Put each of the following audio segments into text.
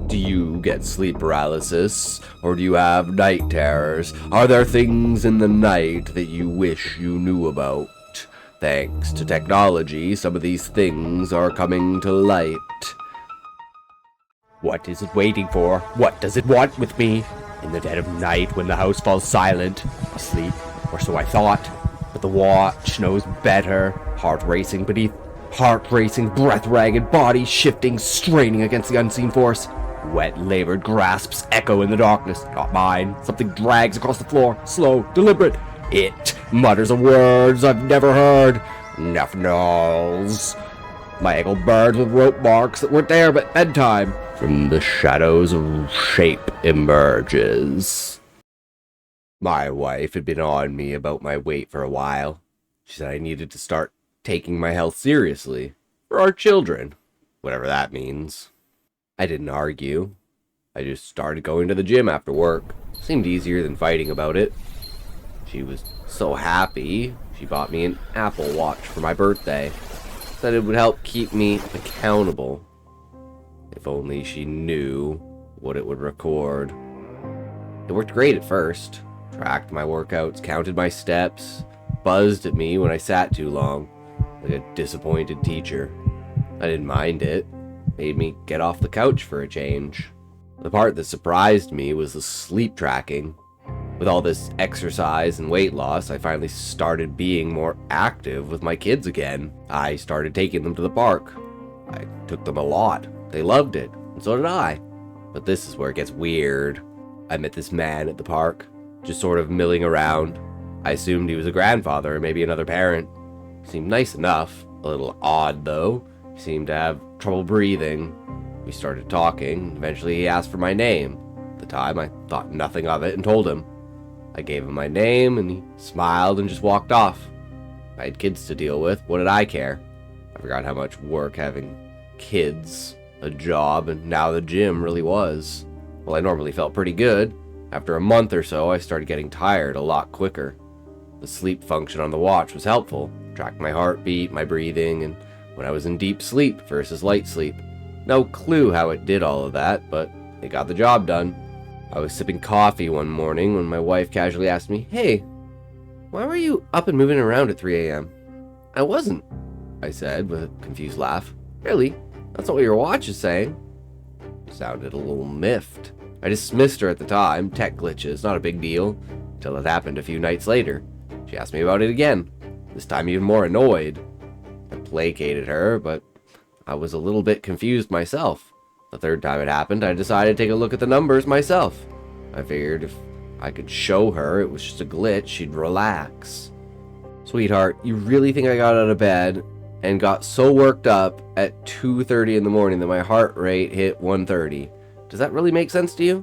Do you get sleep paralysis, or do you have night terrors? Are there things in the night that you wish you knew about? Thanks to technology, some of these things are coming to light. What is it waiting for? What does it want with me? In the dead of night, when the house falls silent, asleep, or so I thought. But the watch knows better. Heart racing beneath heart racing, breath ragged, body shifting, straining against the unseen force. Wet, labored grasps echo in the darkness. Not mine. Something drags across the floor, slow, deliberate. It mutters words I've never heard. Nuff-nulls. My ankle burns with rope marks that weren't there but bedtime. From the shadows, a shape emerges. My wife had been on me about my weight for a while. She said I needed to start taking my health seriously. For our children. Whatever that means. I didn't argue. I just started going to the gym after work. Seemed easier than fighting about it. She was so happy, she bought me an Apple Watch for my birthday. Said it would help keep me accountable. If only she knew what it would record. It worked great at first. Tracked my workouts, counted my steps, buzzed at me when I sat too long, like a disappointed teacher. I didn't mind it. Made me get off the couch for a change. The part that surprised me was the sleep tracking. With all this exercise and weight loss, I finally started being more active with my kids again. I started taking them to the park. I took them a lot. They loved it, and so did I. But this is where it gets weird. I met this man at the park, just sort of milling around. I assumed he was a grandfather or maybe another parent. He seemed nice enough, a little odd though. He seemed to have trouble breathing. We started talking. Eventually he asked for my name. At the time I thought nothing of it and told him. I gave him my name and he smiled and just walked off. I had kids to deal with. What did I care? I forgot how much work having kids, a job, and now the gym really was. Well, I normally felt pretty good. After a month or so, I started getting tired a lot quicker. The sleep function on the watch was helpful. Tracked my heartbeat, my breathing, and when I was in deep sleep versus light sleep. No clue how it did all of that, but it got the job done. I was sipping coffee one morning when my wife casually asked me, "Hey, why were you up and moving around at 3 a.m.? "I wasn't," I said with a confused laugh. "Really? That's not what your watch is saying." Sounded a little miffed. I dismissed her at the time. Tech glitches, not a big deal. Until it happened a few nights later. She asked me about it again. This time even more annoyed. I placated her, but I was a little bit confused myself. The third time it happened, I decided to take a look at the numbers myself. I figured if I could show her it was just a glitch, she'd relax. "Sweetheart, you really think I got out of bed and got so worked up at 2:30 in the morning that my heart rate hit 130? Does that really make sense to you?"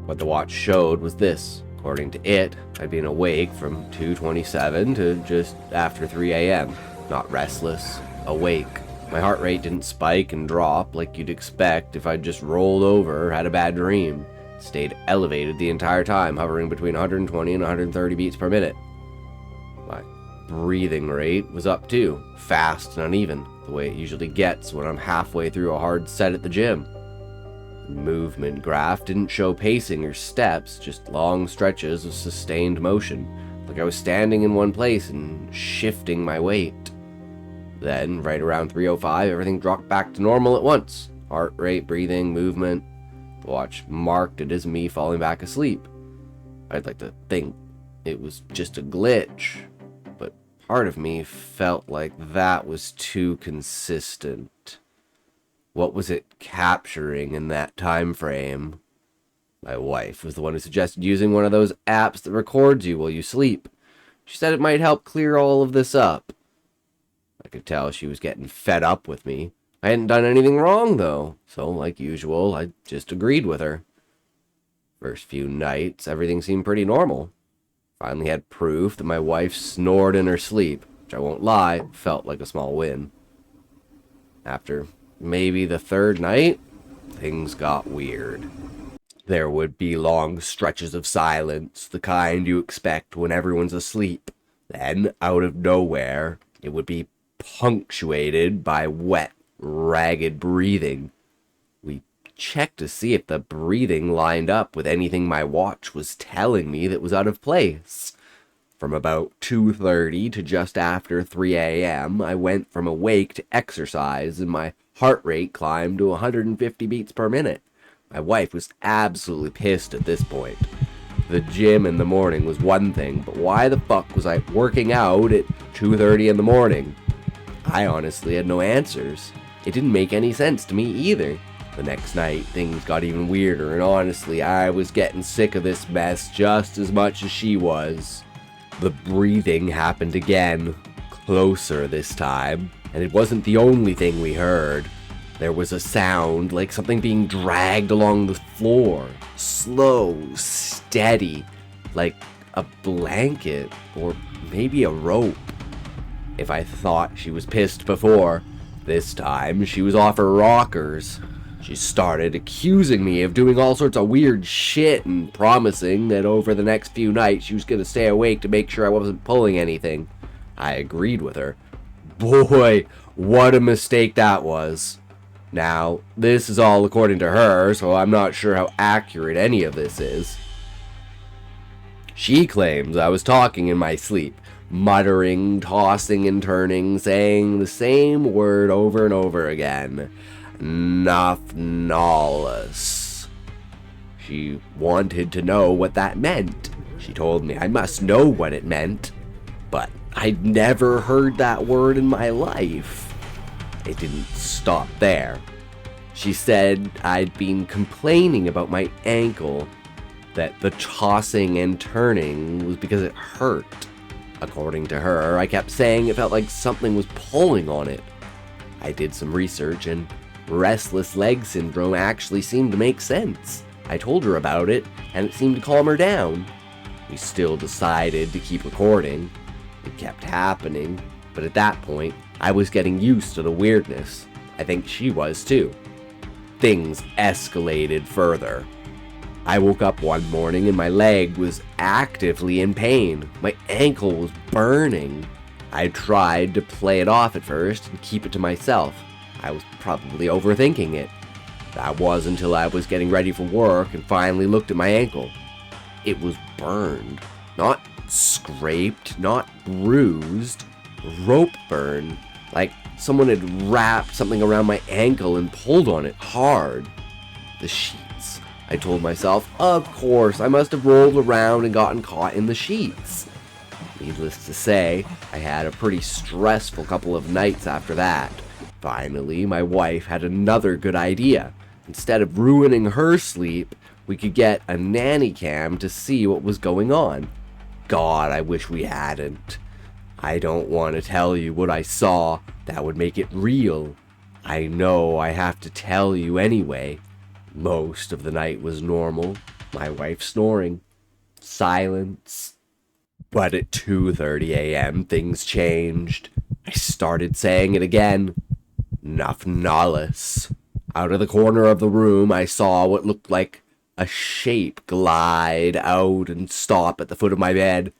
What the watch showed was this. According to it, I'd been awake from 2:27 to just after 3 a.m. Not restless, awake. My heart rate didn't spike and drop like you'd expect if I'd just rolled over or had a bad dream. It stayed elevated the entire time, hovering between 120 and 130 beats per minute. My breathing rate was up too, fast and uneven, the way it usually gets when I'm halfway through a hard set at the gym. The movement graph didn't show pacing or steps, just long stretches of sustained motion, like I was standing in one place and shifting my weight. Then, right around 3:05, everything dropped back to normal at once. Heart rate, breathing, movement. The watch marked it as me falling back asleep. I'd like to think it was just a glitch, but part of me felt like that was too consistent. What was it capturing in that time frame? My wife was the one who suggested using one of those apps that records you while you sleep. She said it might help clear all of this up. I could tell she was getting fed up with me. I hadn't done anything wrong, though, so, like usual, I just agreed with her. First few nights, everything seemed pretty normal. Finally had proof that my wife snored in her sleep, which I won't lie, felt like a small win. After maybe the third night, things got weird. There would be long stretches of silence, the kind you expect when everyone's asleep. Then, out of nowhere, it would be punctuated by wet, ragged breathing. We checked to see if the breathing lined up with anything my watch was telling me that was out of place. From about 2:30 to just after 3 a.m., I went from awake to exercise, and my heart rate climbed to 150 beats per minute. My wife was absolutely pissed at this point. The gym in the morning was one thing, but why the fuck was I working out at 2:30 in the morning? I honestly had no answers. It didn't make any sense to me either. The next night, things got even weirder, and honestly, I was getting sick of this mess just as much as she was. The breathing happened again, closer this time, and it wasn't the only thing we heard. There was a sound like something being dragged along the floor, slow, steady, like a blanket or maybe a rope. If I thought she was pissed before, this time she was off her rockers. She started accusing me of doing all sorts of weird shit and promising that over the next few nights she was going to stay awake to make sure I wasn't pulling anything. I agreed with her. Boy, what a mistake that was. Now, this is all according to her, so I'm not sure how accurate any of this is. She claims I was talking in my sleep, muttering, tossing and turning, saying the same word over and over again. Nameless. She wanted to know what that meant. She told me I must know what it meant, but I'd never heard that word in my life. It didn't stop there. She said I'd been complaining about my ankle, that the tossing and turning was because it hurt. According to her, I kept saying it felt like something was pulling on it. I did some research, and restless leg syndrome actually seemed to make sense. I told her about it, and it seemed to calm her down. We still decided to keep recording. It kept happening, but at that point, I was getting used to the weirdness. I think she was too. Things escalated further. I woke up one morning and my leg was actively in pain. My ankle was burning. I tried to play it off at first and keep it to myself. I was probably overthinking it. That was until I was getting ready for work and finally looked at my ankle. It was burned. Not scraped, not bruised. Rope burn. Like someone had wrapped something around my ankle and pulled on it hard. The sheets. I told myself, of course, I must have rolled around and gotten caught in the sheets. Needless to say, I had a pretty stressful couple of nights after that. Finally, my wife had another good idea. Instead of ruining her sleep, we could get a nanny cam to see what was going on. God, I wish we hadn't. I don't want to tell you what I saw. That would make it real. I know I have to tell you anyway. Most of the night was normal. My wife snoring. Silence. But at 2:30 a.m. things changed. I started saying it again. Nameless. Out of the corner of the room, I saw what looked like a shape glide out and stop at the foot of my bed.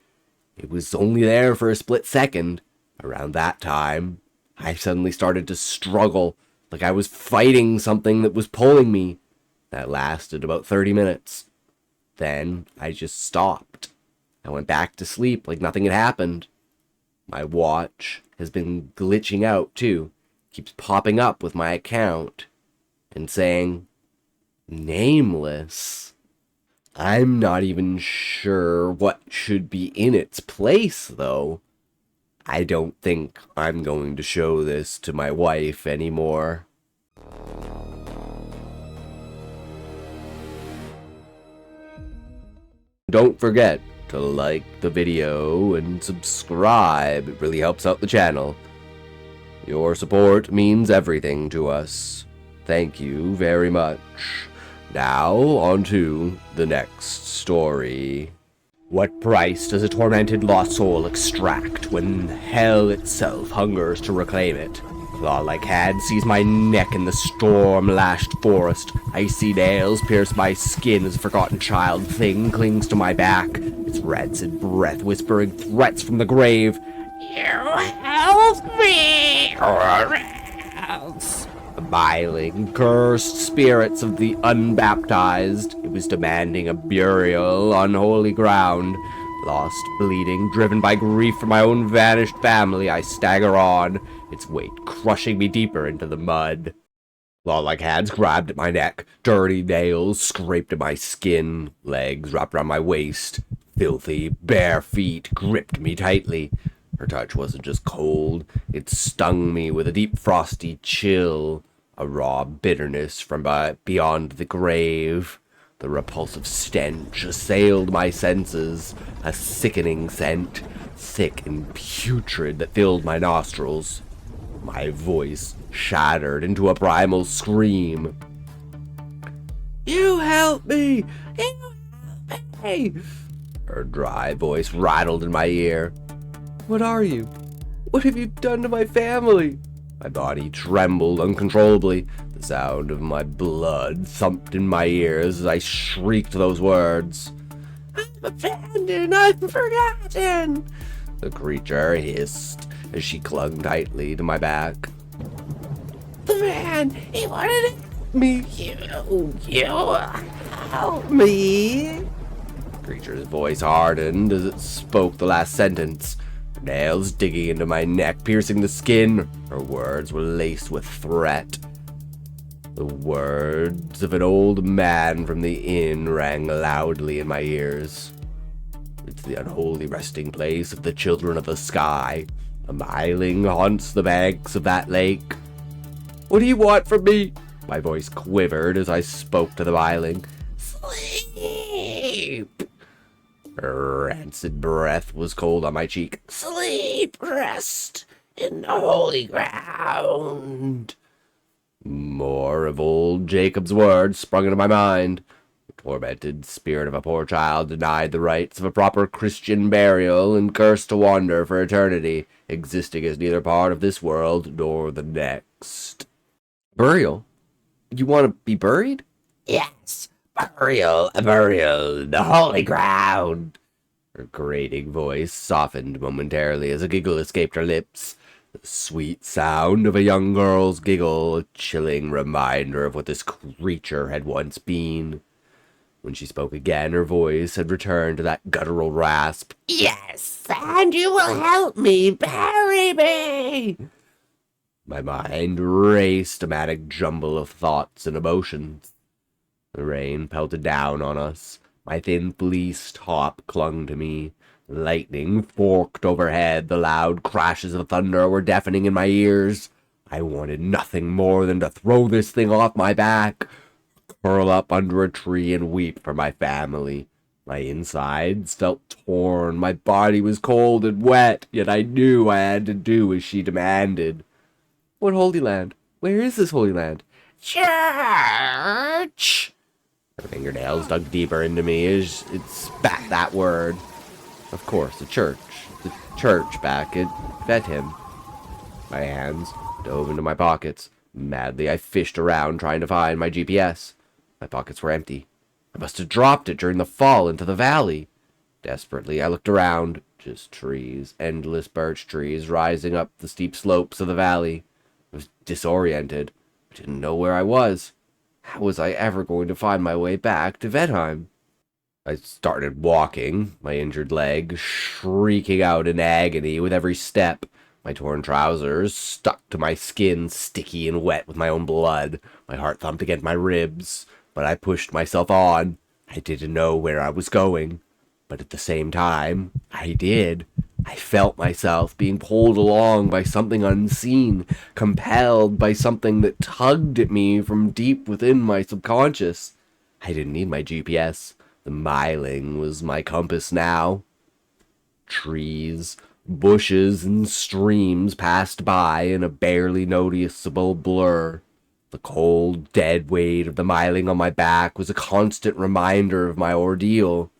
It was only there for a split second. Around that time, I suddenly started to struggle, like I was fighting something that was pulling me. That lasted about 30 minutes. Then I just stopped. I went back to sleep like nothing had happened. My watch has been glitching out too. Keeps popping up with my account and saying, Nameless. I'm not even sure what should be in its place, though. I don't think I'm going to show this to my wife anymore. Don't forget to like the video and subscribe. It really helps out the channel. Your support means everything to us. Thank you very much. Now, on to the next story. What price does a tormented lost soul extract when hell itself hungers to reclaim it? Claw-like hand sees my neck in the storm-lashed forest. Icy nails pierce my skin as a forgotten child thing clings to my back. Its rancid breath whispering threats from the grave. You help me, or else. A Biling, cursed spirits of the unbaptized. It was demanding a burial on holy ground. Lost, bleeding, driven by grief for my own vanished family, I stagger on, its weight crushing me deeper into the mud. Claw-like hands grabbed at my neck, dirty nails scraped at my skin, legs wrapped around my waist. Filthy, bare feet gripped me tightly. Her touch wasn't just cold, it stung me with a deep frosty chill, a raw bitterness from beyond the grave. The repulsive stench assailed my senses, a sickening scent, thick and putrid, that filled my nostrils. My voice shattered into a primal scream. "You help me! You help me!" Her dry voice rattled in my ear. "What are you? What have you done to my family?" My body trembled uncontrollably. The sound of my blood thumped in my ears as I shrieked those words. "I'm abandoned! I'm forgotten!" the creature hissed as she clung tightly to my back. "The man, he wanted to help me! You help me!" The creature's voice hardened as it spoke the last sentence. Nails digging into my neck, piercing the skin. Her words were laced with threat. The words of an old man from the inn rang loudly in my ears. "It's the unholy resting place of the children of the sky. A myling haunts the banks of that lake." "What do you want from me?" My voice quivered as I spoke to the myling. "Sleep!" Her rancid breath was cold on my cheek. "Sleep, rest in the holy ground." More of old Jacob's words sprung into my mind. The tormented spirit of a poor child denied the rites of a proper Christian burial and cursed to wander for eternity, existing as neither part of this world nor the next. "Burial? You want to be buried?" "Yes. Burial, the holy ground." Her grating voice softened momentarily as a giggle escaped her lips. The sweet sound of a young girl's giggle, a chilling reminder of what this creature had once been. When she spoke again, her voice had returned to that guttural rasp. "Yes, and you will help me, bury me!" My mind raced a manic jumble of thoughts and emotions. The rain pelted down on us. My thin fleeced top clung to me. Lightning forked overhead. The loud crashes of thunder were deafening in my ears. I wanted nothing more than to throw this thing off my back, curl up under a tree and weep for my family. My insides felt torn. My body was cold and wet, yet I knew I had to do as she demanded. "What Holy Land? Where is this Holy Land?" "Church!" Her fingernails dug deeper into me as it spat that word. Of course, the church. The church back at Bethlehem. My hands dove into my pockets. Madly, I fished around trying to find my GPS. My pockets were empty. I must have dropped it during the fall into the valley. Desperately, I looked around. Just trees, endless birch trees rising up the steep slopes of the valley. I was disoriented. I didn't know where I was. How was I ever going to find my way back to Vedheim? I started walking, my injured leg shrieking out in agony with every step. My torn trousers stuck to my skin, sticky and wet with my own blood. My heart thumped against my ribs, but I pushed myself on. I didn't know where I was going, but at the same time, I did. I felt myself being pulled along by something unseen, compelled by something that tugged at me from deep within my subconscious. I didn't need my GPS. The myling was my compass now. Trees, bushes, and streams passed by in a barely noticeable blur. The cold, dead weight of the myling on my back was a constant reminder of my ordeal.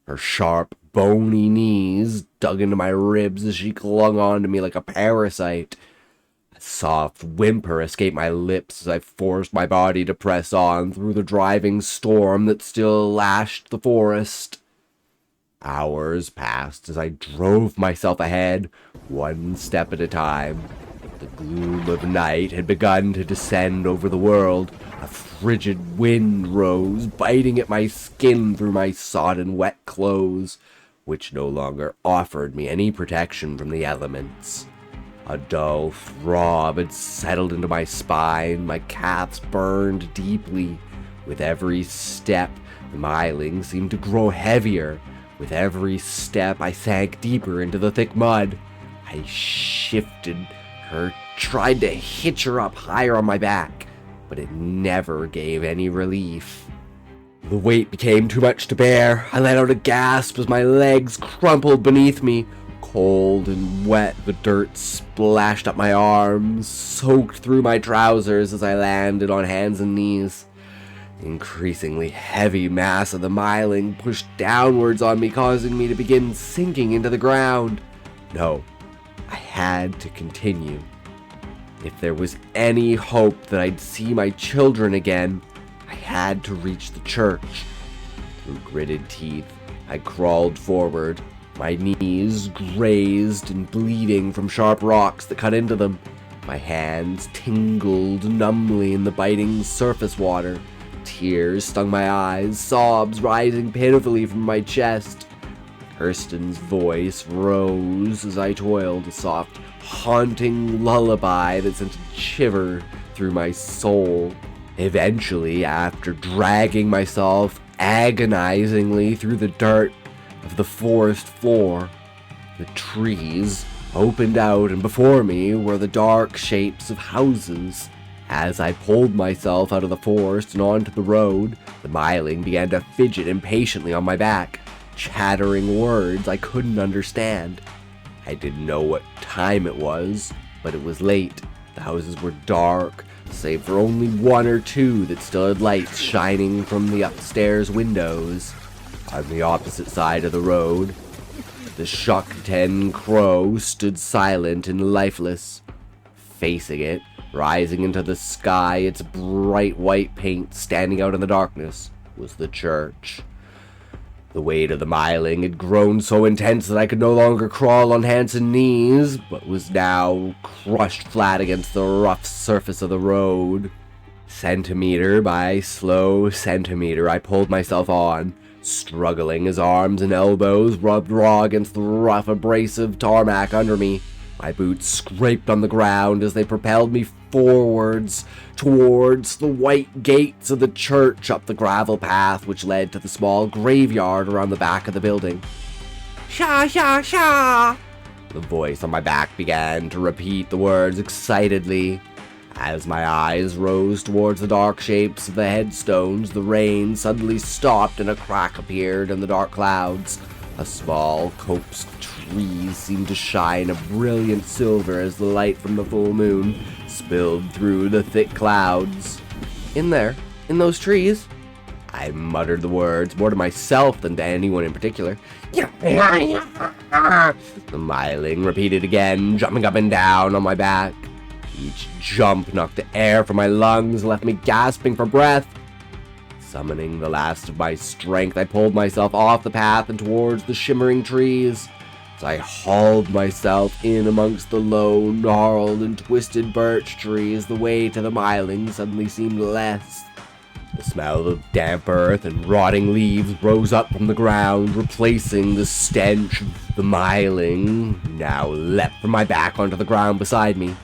Her sharp, bony knees dug into my ribs as she clung onto me like a parasite. A soft whimper escaped my lips as I forced my body to press on through the driving storm that still lashed the forest. Hours passed as I drove myself ahead, one step at a time. The gloom of night had begun to descend over the world. A frigid wind rose, biting at my skin through my sodden wet clothes, which no longer offered me any protection from the elements. A dull throb had settled into my spine, my calves burned deeply. With every step, the miling seemed to grow heavier. With every step, I sank deeper into the thick mud. I shifted her, tried to hitch her up higher on my back, but it never gave any relief. The weight became too much to bear. I let out a gasp as my legs crumpled beneath me. Cold and wet, the dirt splashed up my arms, soaked through my trousers as I landed on hands and knees. The increasingly heavy mass of the miling pushed downwards on me, causing me to begin sinking into the ground. No, I had to continue. If there was any hope that I'd see my children again, I had to reach the church. Through gritted teeth, I crawled forward, my knees grazed and bleeding from sharp rocks that cut into them. My hands tingled numbly in the biting surface water. Tears stung my eyes, sobs rising pitifully from my chest. Kirsten's voice rose as I toiled, a soft, haunting lullaby that sent a shiver through my soul. Eventually, after dragging myself agonizingly through the dirt of the forest floor, the trees opened out, and before me were the dark shapes of houses. As I pulled myself out of the forest and onto the road, the miling began to fidget impatiently on my back, chattering words I couldn't understand. I didn't know what time it was, but it was late. The houses were dark, save for only one or two that still had lights shining from the upstairs windows. On the opposite side of the road, the Shakten crow stood silent and lifeless. Facing it, rising into the sky, its bright white paint standing out in the darkness, was the church. The weight of the miling had grown so intense that I could no longer crawl on hands and knees, but was now crushed flat against the rough surface of the road. Centimeter by slow centimeter, I pulled myself on, struggling as arms and elbows rubbed raw against the rough, abrasive tarmac under me. My boots scraped on the ground as they propelled me forwards towards the white gates of the church, up the gravel path which led to the small graveyard around the back of the building. Sha sha sha! The voice on my back began to repeat the words excitedly. As my eyes rose towards the dark shapes of the headstones, the rain suddenly stopped and a crack appeared in the dark clouds. A small copse of trees seemed to shine a brilliant silver as the light from the full moon spilled through the thick clouds. In there, in those trees, I muttered the words, more to myself than to anyone in particular. The miling repeated again, jumping up and down on my back. Each jump knocked the air from my lungs and left me gasping for breath. Summoning the last of my strength, I pulled myself off the path and towards the shimmering trees. As I hauled myself in amongst the low, gnarled and twisted birch trees, the way to the miling suddenly seemed less. The smell of damp earth and rotting leaves rose up from the ground, replacing the stench. The miling now leapt from my back onto the ground beside me.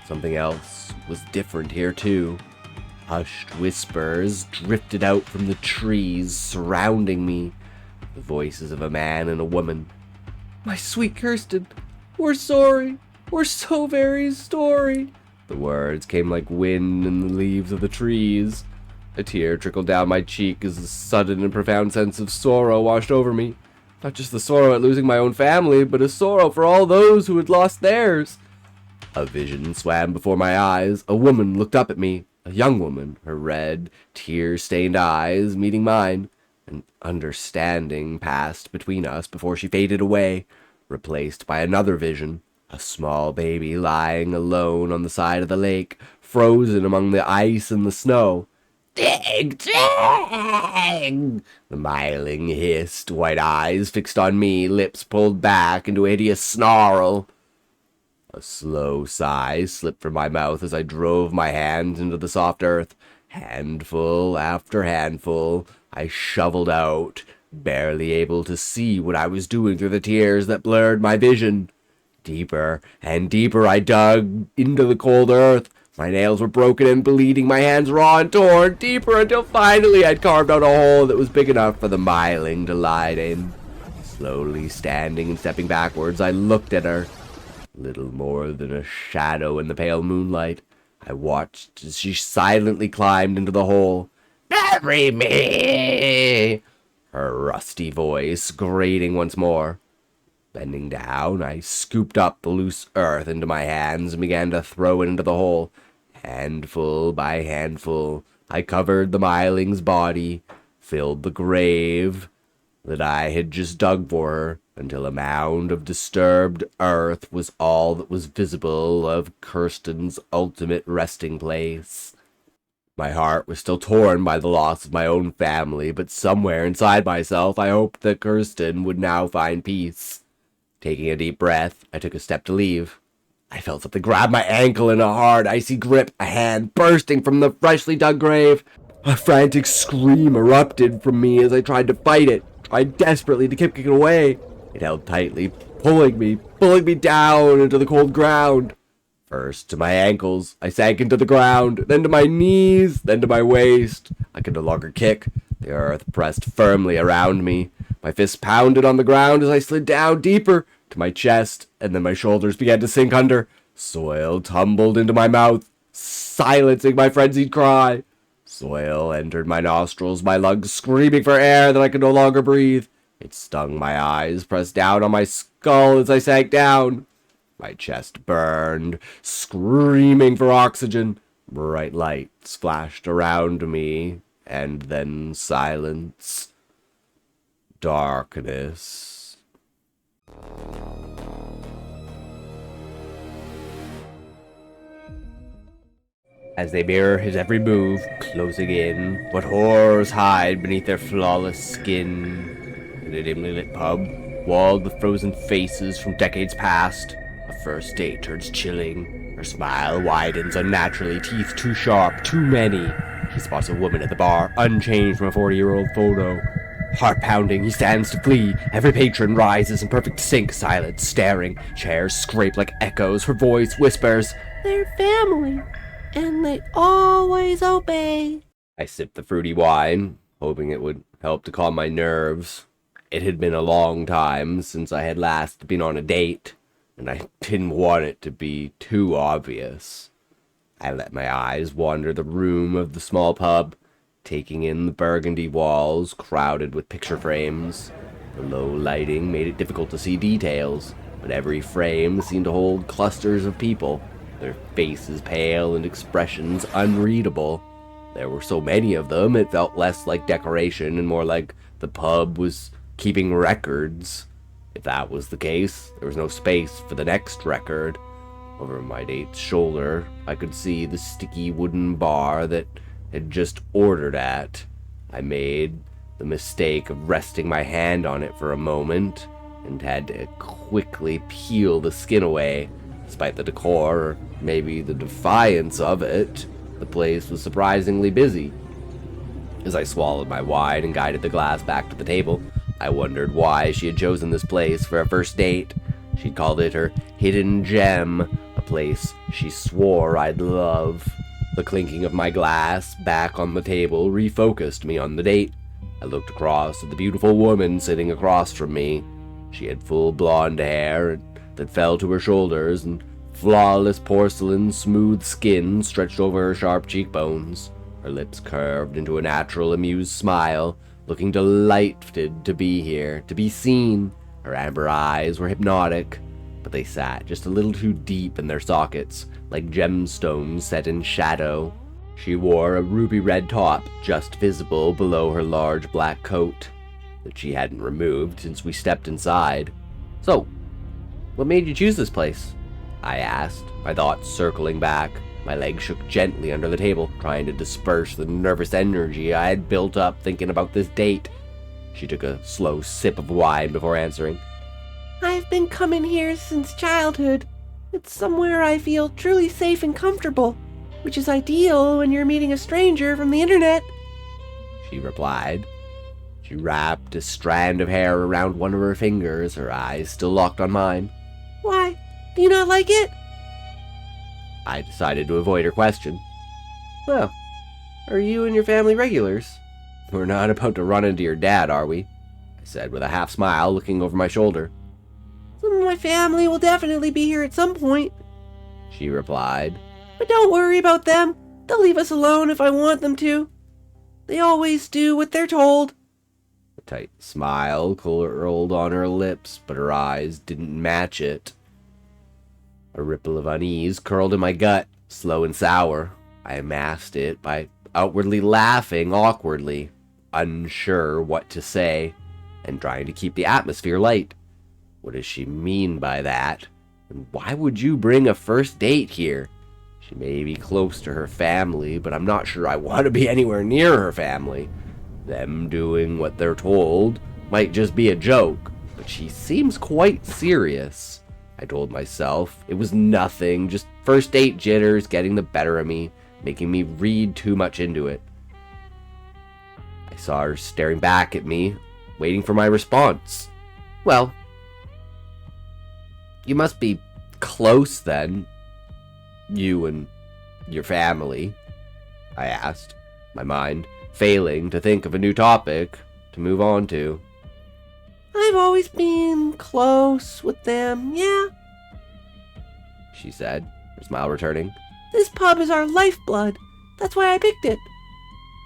Something else was different here too. Hushed whispers drifted out from the trees surrounding me, the voices of a man and a woman. "My sweet Kirsten, we're sorry. We're so very sorry." The words came like wind in the leaves of the trees. A tear trickled down my cheek as a sudden and profound sense of sorrow washed over me. Not just the sorrow at losing my own family, but a sorrow for all those who had lost theirs. A vision swam before my eyes. A woman looked up at me. A young woman, her red, tear-stained eyes meeting mine. An understanding passed between us before she faded away, replaced by another vision. A small baby lying alone on the side of the lake, frozen among the ice and the snow. "Dig, dig!" The miling hissed, white eyes fixed on me, lips pulled back into a hideous snarl. A slow sigh slipped from my mouth as I drove my hands into the soft earth. Handful after handful, I shoveled out, barely able to see what I was doing through the tears that blurred my vision. Deeper and deeper I dug into the cold earth. My nails were broken and bleeding, my hands raw and torn, deeper until finally I'd carved out a hole that was big enough for the myling to lie in. Slowly standing and stepping backwards, I looked at her. Little more than a shadow in the pale moonlight. I watched as she silently climbed into the hole. "Marry me!" Her rusty voice grating once more. Bending down, I scooped up the loose earth into my hands and began to throw it into the hole. Handful by handful, I covered the myling's body, filled the grave that I had just dug for her, until a mound of disturbed earth was all that was visible of Kirsten's ultimate resting place. My heart was still torn by the loss of my own family, but somewhere inside myself I hoped that Kirsten would now find peace. Taking a deep breath, I took a step to leave. I felt something grab my ankle in a hard, icy grip, a hand bursting from the freshly dug grave. A frantic scream erupted from me as I tried to fight it, tried desperately to kick it away. It held tightly, pulling me down into the cold ground. First to my ankles, I sank into the ground, then to my knees, then to my waist. I could no longer kick. The earth pressed firmly around me. My fists pounded on the ground as I slid down deeper to my chest, and then my shoulders began to sink under. Soil tumbled into my mouth, silencing my frenzied cry. Soil entered my nostrils, my lungs screaming for air that I could no longer breathe. It stung my eyes, pressed down on my skull as I sank down. My chest burned, screaming for oxygen. Bright lights flashed around me, and then silence. Darkness. As they mirror his every move, closing in, what horrors hide beneath their flawless skin. In a dimly lit pub, walled with frozen faces from decades past, a first date turns chilling. Her smile widens unnaturally, teeth too sharp, too many. He spots a woman at the bar, unchanged from a 40-year-old photo. Heart pounding, he stands to flee. Every patron rises in perfect sync, silent, staring. Chairs scrape like echoes. Her voice whispers, "They're family, and they always obey." I sipped the fruity wine, hoping it would help to calm my nerves. It had been a long time since I had last been on a date, and I didn't want it to be too obvious. I let my eyes wander the room of the small pub, taking in the burgundy walls crowded with picture frames. The low lighting made it difficult to see details, but every frame seemed to hold clusters of people, their faces pale and expressions unreadable. There were so many of them, it felt less like decoration and more like the pub was keeping records. If that was the case, there was no space for the next record. Over my date's shoulder, I could see the sticky wooden bar that had just ordered at. I made the mistake of resting my hand on it for a moment and had to quickly peel the skin away. Despite the decor, or maybe the defiance of it, the place was surprisingly busy. As I swallowed my wine and guided the glass back to the table, I wondered why she had chosen this place for a first date. She called it her hidden gem, a place she swore I'd love. The clinking of my glass back on the table refocused me on the date. I looked across at the beautiful woman sitting across from me. She had full blonde hair that fell to her shoulders, and flawless porcelain smooth skin stretched over her sharp cheekbones. Her lips curved into a natural, amused smile, looking delighted to be here, to be seen. Her amber eyes were hypnotic, but they sat just a little too deep in their sockets, like gemstones set in shadow. She wore a ruby red top, just visible below her large black coat, that she hadn't removed since we stepped inside. "So, what made you choose this place?" I asked, my thoughts circling back. My legs shook gently under the table, trying to disperse the nervous energy I had built up thinking about this date. She took a slow sip of wine before answering. "I've been coming here since childhood. It's somewhere I feel truly safe and comfortable, which is ideal when you're meeting a stranger from the internet," she replied. She wrapped a strand of hair around one of her fingers, her eyes still locked on mine. "Why? Do you not like it?" I decided to avoid her question. "Well, are you and your family regulars? We're not about to run into your dad, are we?" I said with a half smile, looking over my shoulder. "Some of my family will definitely be here at some point," she replied. "but don't worry about them. They'll leave us alone if I want them to. They always do what they're told." A tight smile curled on her lips, but her eyes didn't match it. A ripple of unease curled in my gut, slow and sour. I masked it by outwardly laughing awkwardly, unsure what to say, and trying to keep the atmosphere light. What does she mean by that? And why would you bring a first date here? She may be close to her family, but I'm not sure I want to be anywhere near her family. Them doing what they're told might just be a joke, but she seems quite serious. I told myself it was nothing, just first date jitters getting the better of me, making me read too much into it. I saw her staring back at me, waiting for my response. "Well, you must be close then, you and your family," I asked, my mind failing to think of a new topic to move on to. "I've always been close with them, yeah," she said, her smile returning. "This pub is our lifeblood. That's why I picked it.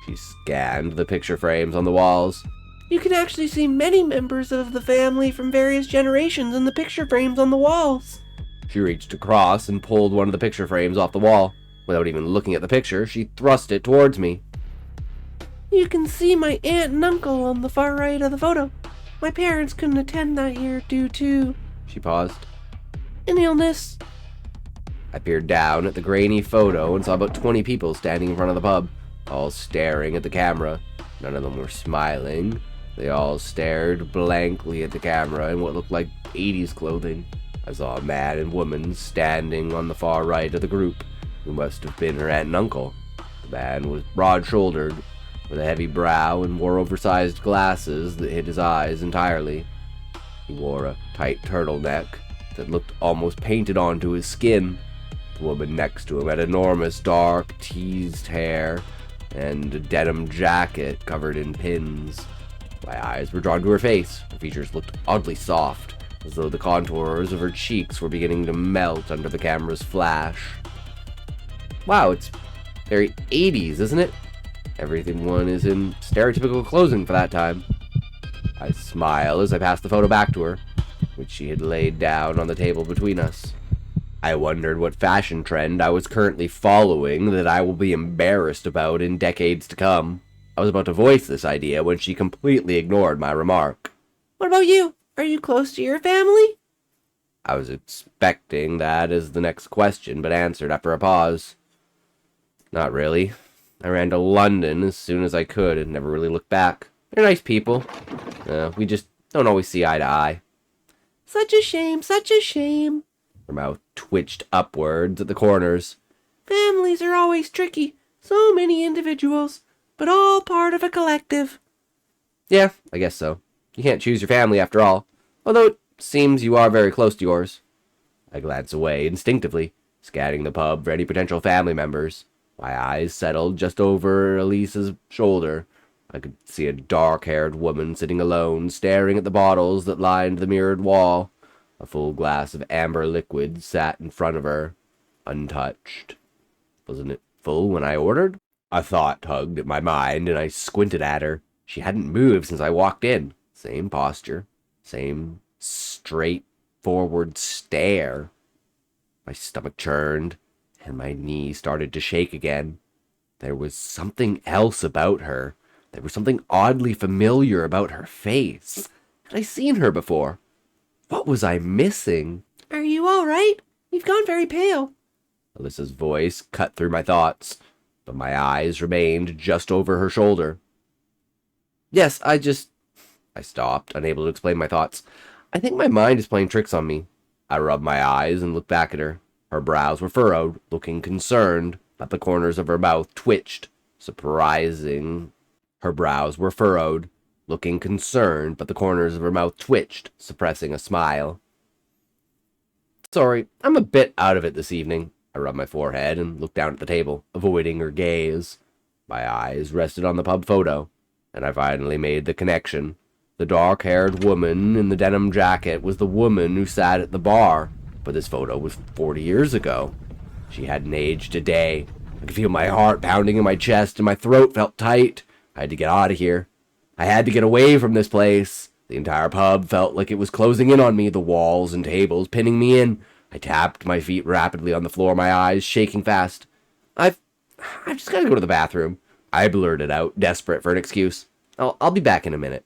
She scanned the picture frames on the walls. You can actually see many members of the family from various generations in the picture frames on the walls." She reached across and pulled one of the picture frames off the wall. Without even looking at the picture, she thrust it towards me. "You can see my aunt and uncle on the far right of the photo. My parents couldn't attend that year due to..." She paused. "An illness." I peered down at the grainy photo and saw about 20 people standing in front of the pub, all staring at the camera. None of them were smiling. They all stared blankly at the camera in what looked like 80s clothing. I saw a man and woman standing on the far right of the group, who must have been her aunt and uncle. The man was broad-shouldered, with a heavy brow, and wore oversized glasses that hid his eyes entirely. He wore a tight turtleneck that looked almost painted onto his skin. The woman next to him had enormous dark teased hair and a denim jacket covered in pins. My eyes were drawn to her face. Her features looked oddly soft, as though the contours of her cheeks were beginning to melt under the camera's flash. Wow, it's very 80s, isn't it? Everyone is in stereotypical clothing for that time. I smiled as I passed the photo back to her, which she had laid down on the table between us. I wondered what fashion trend I was currently following that I will be embarrassed about in decades to come. I was about to voice this idea when she completely ignored my remark. "What about you? Are you close to your family?" I was expecting that as the next question, but answered after a pause. "Not really. I ran to London as soon as I could and never really looked back. They're nice people. We just don't always see eye to eye." "Such a shame, such a shame." Her mouth twitched upwards at the corners. "Families are always tricky. So many individuals, but all part of a collective." "Yeah, I guess so. You can't choose your family after all. Although it seems you are very close to yours." I glanced away instinctively, scanning the pub for any potential family members. My eyes settled just over Elisa's shoulder. I could see a dark-haired woman sitting alone, staring at the bottles that lined the mirrored wall. A full glass of amber liquid sat in front of her, untouched. Wasn't it full when I ordered? A thought tugged at my mind, and I squinted at her. She hadn't moved since I walked in. Same posture, same straightforward stare. My stomach churned, and my knee started to shake again. There was something else about her. There was something oddly familiar about her face. Had I seen her before? What was I missing? "Are you all right? You've gone very pale." Alyssa's voice cut through my thoughts, but my eyes remained just over her shoulder. "Yes, I stopped, unable to explain my thoughts. "I think my mind is playing tricks on me." I rubbed my eyes and looked back at her. Her brows were furrowed, looking concerned, but the corners of her mouth twitched. Surprising. Her brows were furrowed, looking concerned, but the corners of her mouth twitched, suppressing a smile. Sorry, I'm a bit out of it this evening. I rubbed my forehead and looked down at the table, avoiding her gaze. My eyes rested on the pub photo, and I finally made the connection. The dark-haired woman in the denim jacket was the woman who sat at the bar, but this photo was 40 years ago. She hadn't aged a day. I could feel my heart pounding in my chest, and my throat felt tight. I had to get out of here. I had to get away from this place. The entire pub felt like it was closing in on me, the walls and tables pinning me in. I tapped my feet rapidly on the floor, my eyes shaking fast. I've just got to go to the bathroom. I blurted out, desperate for an excuse. I'll be back in a minute.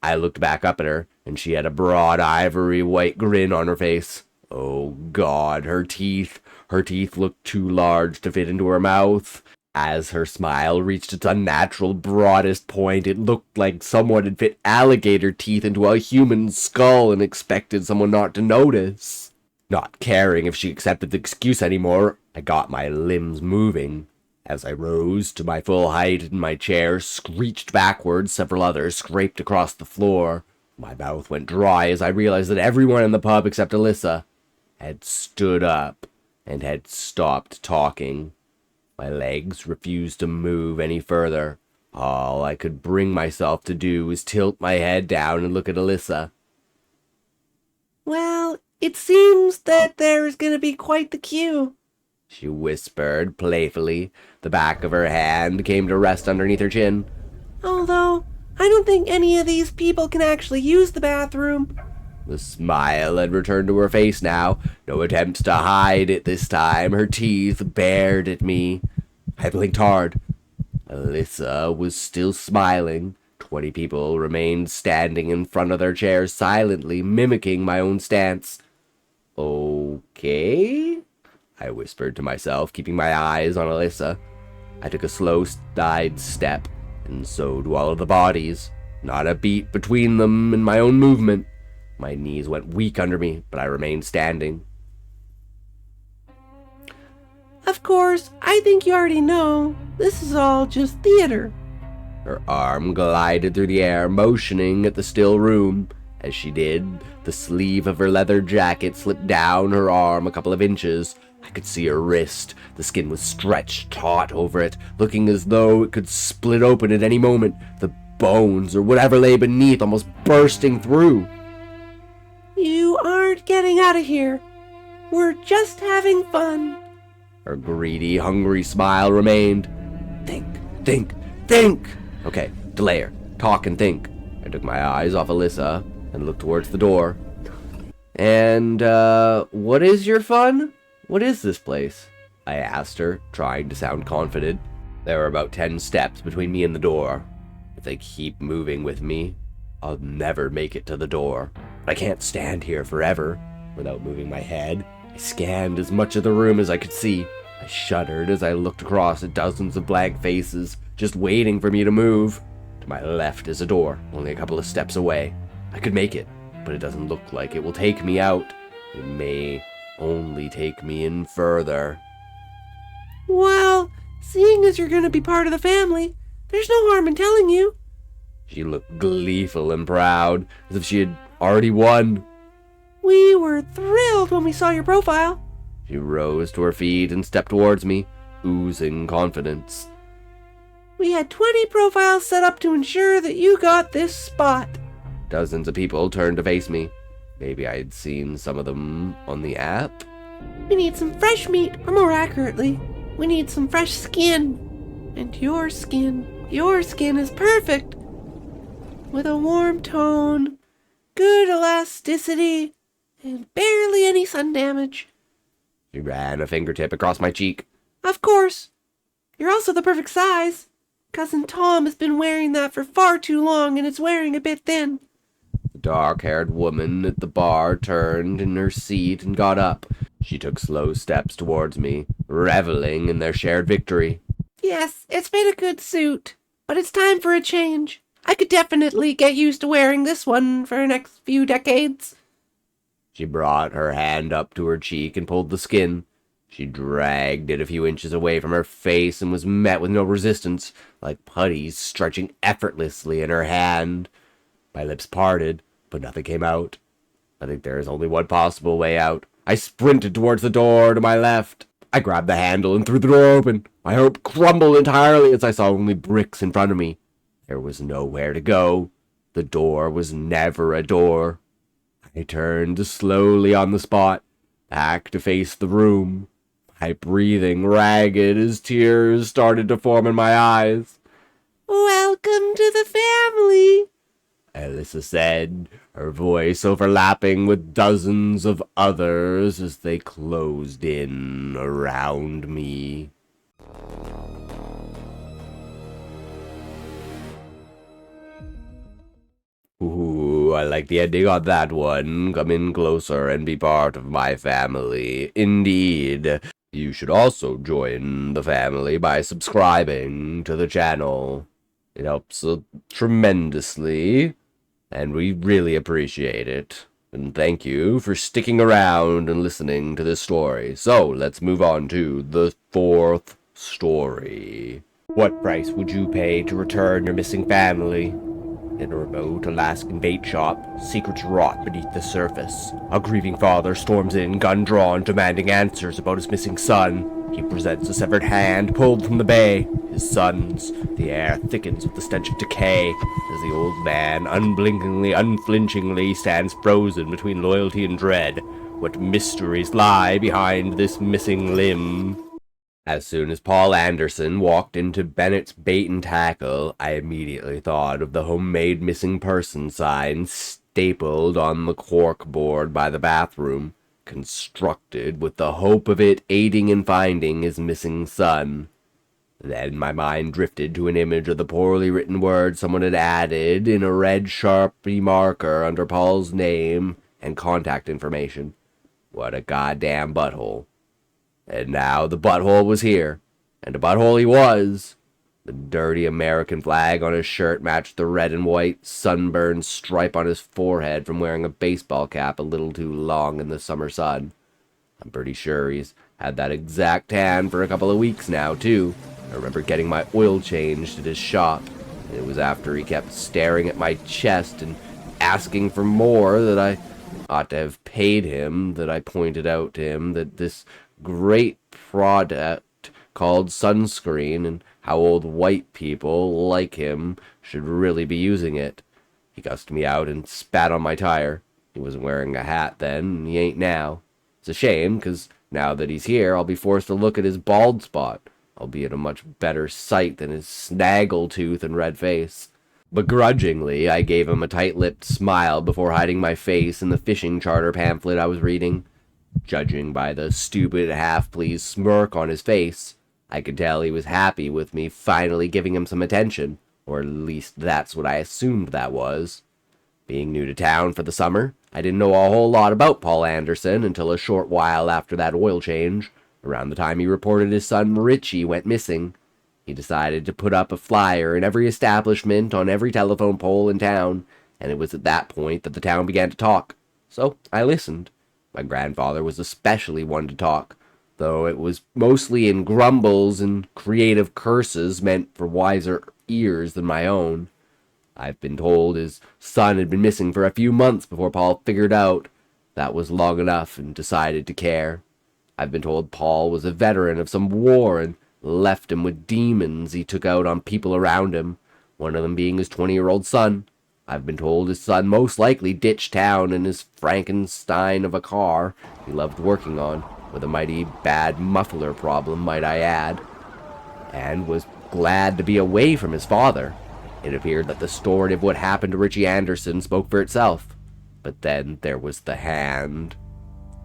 I looked back up at her, and she had a broad ivory white grin on her face. Oh God, her teeth looked too large to fit into her mouth. As her smile reached its unnatural broadest point, it looked like someone had fit alligator teeth into a human skull and expected someone not to notice. Not caring if she accepted the excuse anymore, I got my limbs moving. As I rose to my full height in my chair, screeched backwards, several others scraped across the floor. My mouth went dry as I realized that everyone in the pub except Alyssa had stood up and had stopped talking. My legs refused to move any further. All I could bring myself to do was tilt my head down and look at Alyssa. Well, it seems that there's gonna be quite the queue, she whispered playfully. The back of her hand came to rest underneath her chin. Although, I don't think any of these people can actually use the bathroom. The smile had returned to her face now. No attempts to hide it this time. Her teeth bared at me. I blinked hard. Alyssa was still smiling. 20 people remained standing in front of their chairs silently, mimicking my own stance. Okay? I whispered to myself, keeping my eyes on Alyssa. I took a slow side step, and so do all of the bodies. Not a beat between them and my own movement. My knees went weak under me, but I remained standing. Of course, I think you already know, this is all just theater. Her arm glided through the air, motioning at the still room. As she did, the sleeve of her leather jacket slipped down her arm a couple of inches. I could see her wrist. The skin was stretched taut over it, looking as though it could split open at any moment, the bones or whatever lay beneath almost bursting through. You aren't getting out of here. We're just having fun. Her greedy, hungry smile remained. Think. Okay, delay her. Talk and think. I took my eyes off Alyssa and looked towards the door. And, what is your fun? What is this place? I asked her, trying to sound confident. There were about 10 steps between me and the door. If they keep moving with me, I'll never make it to the door. But I can't stand here forever. Without moving my head, I scanned as much of the room as I could see. I shuddered as I looked across at dozens of blank faces, just waiting for me to move. To my left is a door, only a couple of steps away. I could make it, but it doesn't look like it will take me out. It may only take me in further. Well, seeing as you're gonna be part of the family, there's no harm in telling you. She looked gleeful and proud, as if she had already won. We were thrilled when we saw your profile. She rose to her feet and stepped towards me, oozing confidence. We had 20 profiles set up to ensure that you got this spot. Dozens of people turned to face me. Maybe I had seen some of them on the app? We need some fresh meat, or more accurately, we need some fresh skin. And your skin is perfect. With a warm tone, good elasticity, and barely any sun damage. She ran a fingertip across my cheek. Of course. You're also the perfect size. Cousin Tom has been wearing that for far too long and it's wearing a bit thin. The dark-haired woman at the bar turned in her seat and got up. She took slow steps towards me, reveling in their shared victory. Yes, it's been a good suit, but it's time for a change. I could definitely get used to wearing this one for the next few decades. She brought her hand up to her cheek and pulled the skin. She dragged it a few inches away from her face and was met with no resistance, like putties stretching effortlessly in her hand. My lips parted, but nothing came out. I think there is only one possible way out. I sprinted towards the door to my left. I grabbed the handle and threw the door open. My hope crumbled entirely as I saw only bricks in front of me. There was nowhere to go. The door was never a door. I turned slowly on the spot, back to face the room, my breathing ragged as tears started to form in my eyes. Welcome to the family, Alyssa said, her voice overlapping with dozens of others as they closed in around me. Ooh, I like the ending on that one. Come in closer and be part of my family. Indeed. You should also join the family by subscribing to the channel. It helps tremendously, and we really appreciate it. And thank you for sticking around and listening to this story. So, let's move on to the fourth story. What price would you pay to return your missing family? In a remote Alaskan bait shop, secrets rot beneath the surface. A grieving father storms in, gun drawn, demanding answers about his missing son. He presents a severed hand pulled from the bay. His son's. The air thickens with the stench of decay as the old man unflinchingly stands frozen between loyalty and dread. What mysteries lie behind this missing limb? As soon as Paul Anderson walked into Bennett's Bait and Tackle, I immediately thought of the homemade missing person sign stapled on the cork board by the bathroom, constructed with the hope of it aiding in finding his missing son. Then my mind drifted to an image of the poorly written word someone had added in a red Sharpie marker under Paul's name and contact information. What a goddamn butthole. And now the butthole was here, and a butthole he was. The dirty American flag on his shirt matched the red and white sunburned stripe on his forehead from wearing a baseball cap a little too long in the summer sun. I'm pretty sure he's had that exact tan for a couple of weeks now, too. I remember getting my oil changed at his shop, and it was after he kept staring at my chest and asking for more that I ought to have paid him, that I pointed out to him that this great product called sunscreen and how old white people like him should really be using it. He cussed me out and spat on my tire. He wasn't wearing a hat then, and he ain't now. It's a shame, 'cause now that he's here, I'll be forced to look at his bald spot, albeit a much better sight than his snaggletooth and red face. Begrudgingly, I gave him a tight-lipped smile before hiding my face in the fishing charter pamphlet I was reading. Judging by the stupid, half-pleased smirk on his face, I could tell he was happy with me finally giving him some attention, or at least that's what I assumed that was. Being new to town for the summer, I didn't know a whole lot about Paul Anderson until a short while after that oil change, around the time he reported his son Richie went missing. He decided to put up a flyer in every establishment on every telephone pole in town, and it was at that point that the town began to talk. So I listened. My grandfather was especially one to talk, though it was mostly in grumbles and creative curses meant for wiser ears than my own. I've been told his son had been missing for a few months before Paul figured out that was long enough and decided to care. I've been told Paul was a veteran of some war and left him with demons he took out on people around him, one of them being his 20-year-old son. I've been told his son most likely ditched town in his Frankenstein of a car he loved working on, with a mighty bad muffler problem, might I add, and was glad to be away from his father. It appeared that the story of what happened to Richie Anderson spoke for itself. But then there was the hand.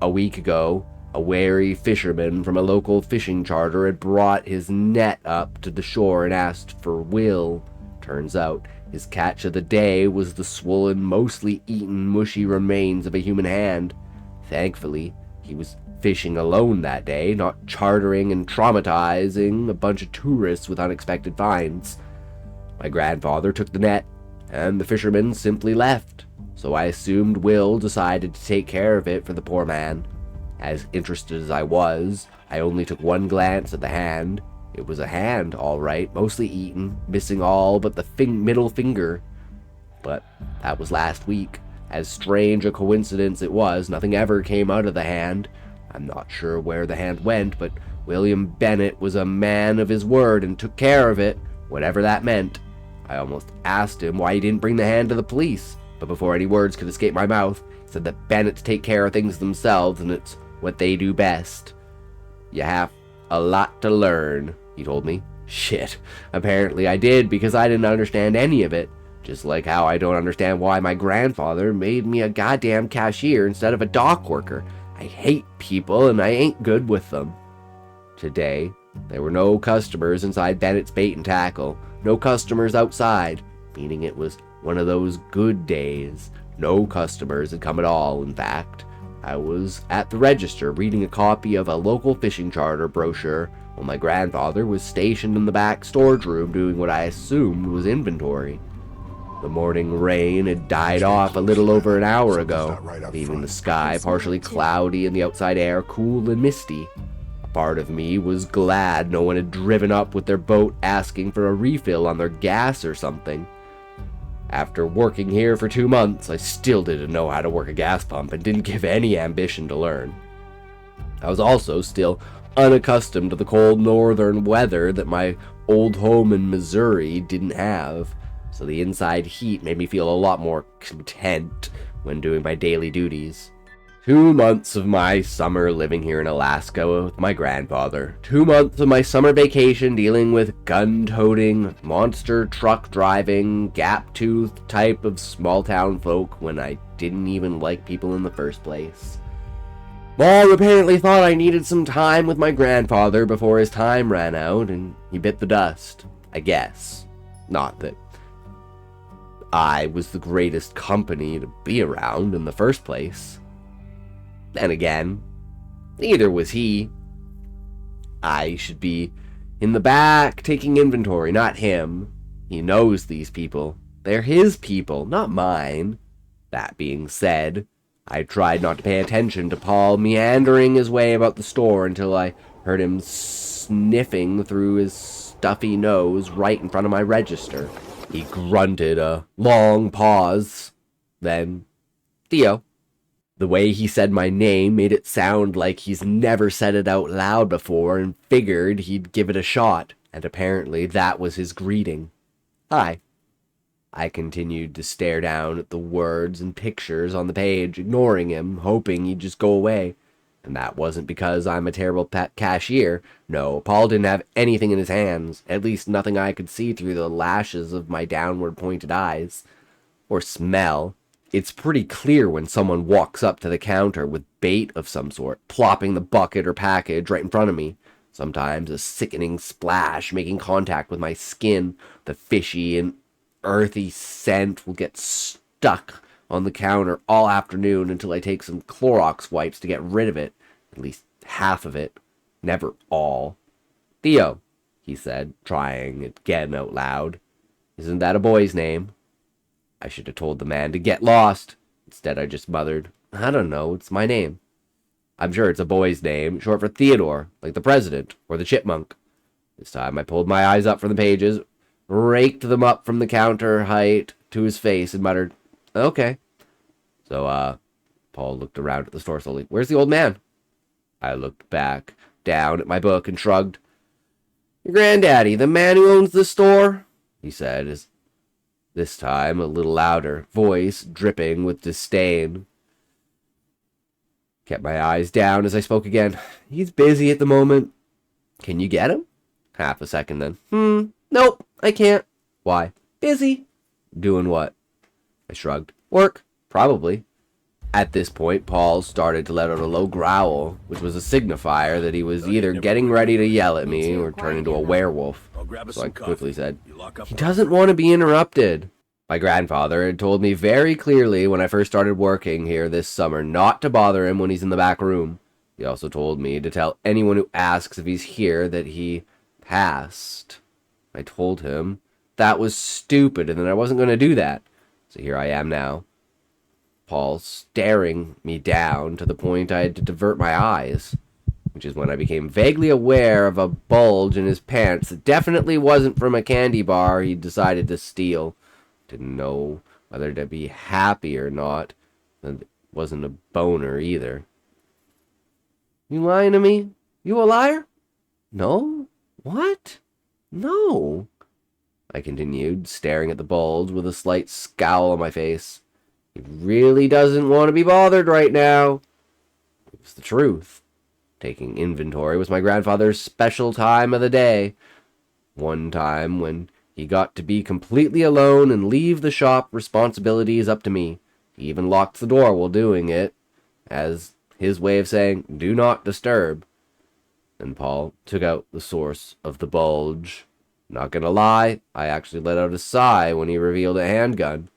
A week ago, a wary fisherman from a local fishing charter had brought his net up to the shore and asked for Will. Turns out, his catch of the day was the swollen, mostly eaten, mushy remains of a human hand. Thankfully, he was fishing alone that day, not chartering and traumatizing a bunch of tourists with unexpected finds. My grandfather took the net, and the fisherman simply left, so I assumed Will decided to take care of it for the poor man. As interested as I was, I only took one glance at the hand. It was a hand, all right, mostly eaten, missing all but the middle finger. But that was last week. As strange a coincidence it was, nothing ever came out of the hand. I'm not sure where the hand went, but William Bennett was a man of his word and took care of it, whatever that meant. I almost asked him why he didn't bring the hand to the police, but before any words could escape my mouth, he said that Bennetts take care of things themselves and it's what they do best. You have a lot to learn, he told me. Shit, apparently I did, because I didn't understand any of it. Just like how I don't understand why my grandfather made me a goddamn cashier instead of a dock worker. I hate people and I ain't good with them. Today, there were no customers inside Bennett's Bait and Tackle. No customers outside, meaning it was one of those good days. No customers had come at all, in fact. I was at the register reading a copy of a local fishing charter brochure while my grandfather was stationed in the back storage room doing what I assumed was inventory. The morning rain had died off a little over an hour ago, leaving the sky partially cloudy and the outside air cool and misty. A part of me was glad no one had driven up with their boat asking for a refill on their gas or something. After working here for 2 months, I still didn't know how to work a gas pump and didn't give any ambition to learn. I was also still unaccustomed to the cold northern weather that my old home in Missouri didn't have. So the inside heat made me feel a lot more content when doing my daily duties. 2 months of my summer living here in Alaska with my grandfather. 2 months of my summer vacation dealing with gun-toting, monster truck driving, gap-toothed type of small-town folk when I didn't even like people in the first place. Bob apparently thought I needed some time with my grandfather before his time ran out, and he bit the dust, I guess. Not that I was the greatest company to be around in the first place. Then again, neither was he. I should be in the back taking inventory, not him. He knows these people. They're his people, not mine. That being said, I tried not to pay attention to Paul meandering his way about the store until I heard him sniffing through his stuffy nose right in front of my register. He grunted a long pause. Then, Theo. The way he said my name made it sound like he's never said it out loud before and figured he'd give it a shot, and apparently that was his greeting. Hi. I continued to stare down at the words and pictures on the page, ignoring him, hoping he'd just go away. And that wasn't because I'm a terrible cashier. No, Paul didn't have anything in his hands, at least nothing I could see through the lashes of my downward pointed eyes. Or smell. It's pretty clear when someone walks up to the counter with bait of some sort, plopping the bucket or package right in front of me. Sometimes a sickening splash making contact with my skin. The fishy and earthy scent will get stuck on the counter all afternoon until I take some Clorox wipes to get rid of it. At least half of it. Never all. Theo, he said, trying again out loud. Isn't that a boy's name? I should have told the man to get lost. Instead, I just muttered, I don't know, it's my name. I'm sure it's a boy's name, short for Theodore, like the president, or the chipmunk. This time I pulled my eyes up from the pages, raked them up from the counter height to his face, and muttered, okay. So, Paul looked around at the store slowly. Where's the old man? I looked back down at my book and shrugged. Your granddaddy, the man who owns the store? He said, this time a little louder, voice dripping with disdain. Kept my eyes down as I spoke again. He's busy at the moment. Can you get him? Half a second then. Nope, I can't. Why? Busy. Doing what? I shrugged. Work. Probably. At this point, Paul started to let out a low growl, which was a signifier that he was either getting ready to yell at me or turn into a werewolf. So I quickly said, he doesn't want to be interrupted. My grandfather had told me very clearly when I first started working here this summer not to bother him when he's in the back room. He also told me to tell anyone who asks if he's here that he passed. I told him that was stupid and that I wasn't going to do that. So here I am now. Paul staring me down to the point I had to divert my eyes, which is when I became vaguely aware of a bulge in his pants that definitely wasn't from a candy bar he decided to steal. Didn't know whether to be happy or not. It wasn't a boner either. You lying to me? You a liar? No? What? No. I continued, staring at the bulge with a slight scowl on my face. He really doesn't want to be bothered right now. It was the truth. Taking inventory was my grandfather's special time of the day. One time when he got to be completely alone and leave the shop responsibilities up to me. He even locked the door while doing it, as his way of saying, "Do not disturb." And Paul took out the source of the bulge. Not gonna lie, I actually let out a sigh when he revealed a handgun.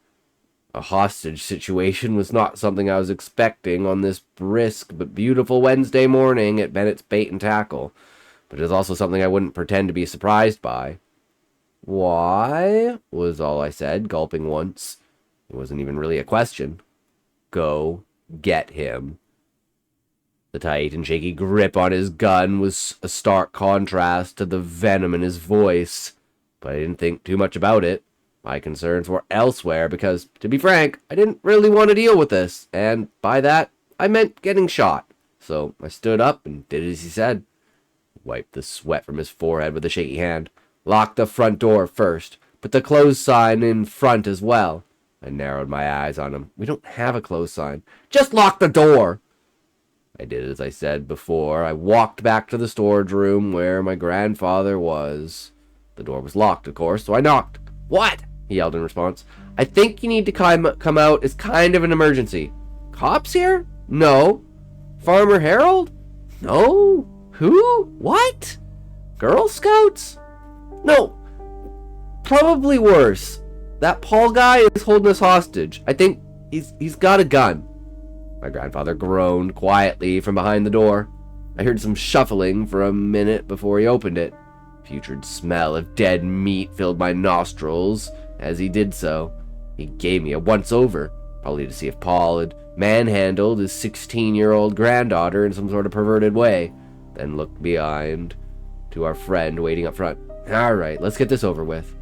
A hostage situation was not something I was expecting on this brisk but beautiful Wednesday morning at Bennett's Bait and Tackle, but it is also something I wouldn't pretend to be surprised by. "Why?" was all I said, gulping once. It wasn't even really a question. Go get him. The tight and shaky grip on his gun was a stark contrast to the venom in his voice, but I didn't think too much about it. My concerns were elsewhere because, to be frank, I didn't really want to deal with this, and by that, I meant getting shot. So I stood up and did as he said. Wiped the sweat from his forehead with a shaky hand. Locked the front door first. Put the close sign in front as well. I narrowed my eyes on him. We don't have a close sign. Just lock the door! I did as I said before. I walked back to the storage room where my grandfather was. The door was locked, of course, so I knocked. "What?" he yelled in response. "I think you need to come out. It's kind of an emergency." "Cops here?" "No." "Farmer Harold?" "No." "Who? What? Girl Scouts?" "No. Probably worse. That Paul guy is holding us hostage. I think he's got a gun." My grandfather groaned quietly from behind the door. I heard some shuffling for a minute before he opened it. Putrid smell of dead meat filled my nostrils as he did so. He gave me a once-over, probably to see if Paul had manhandled his 16-year-old granddaughter in some sort of perverted way, then looked behind to our friend waiting up front. "All right, let's get this over with."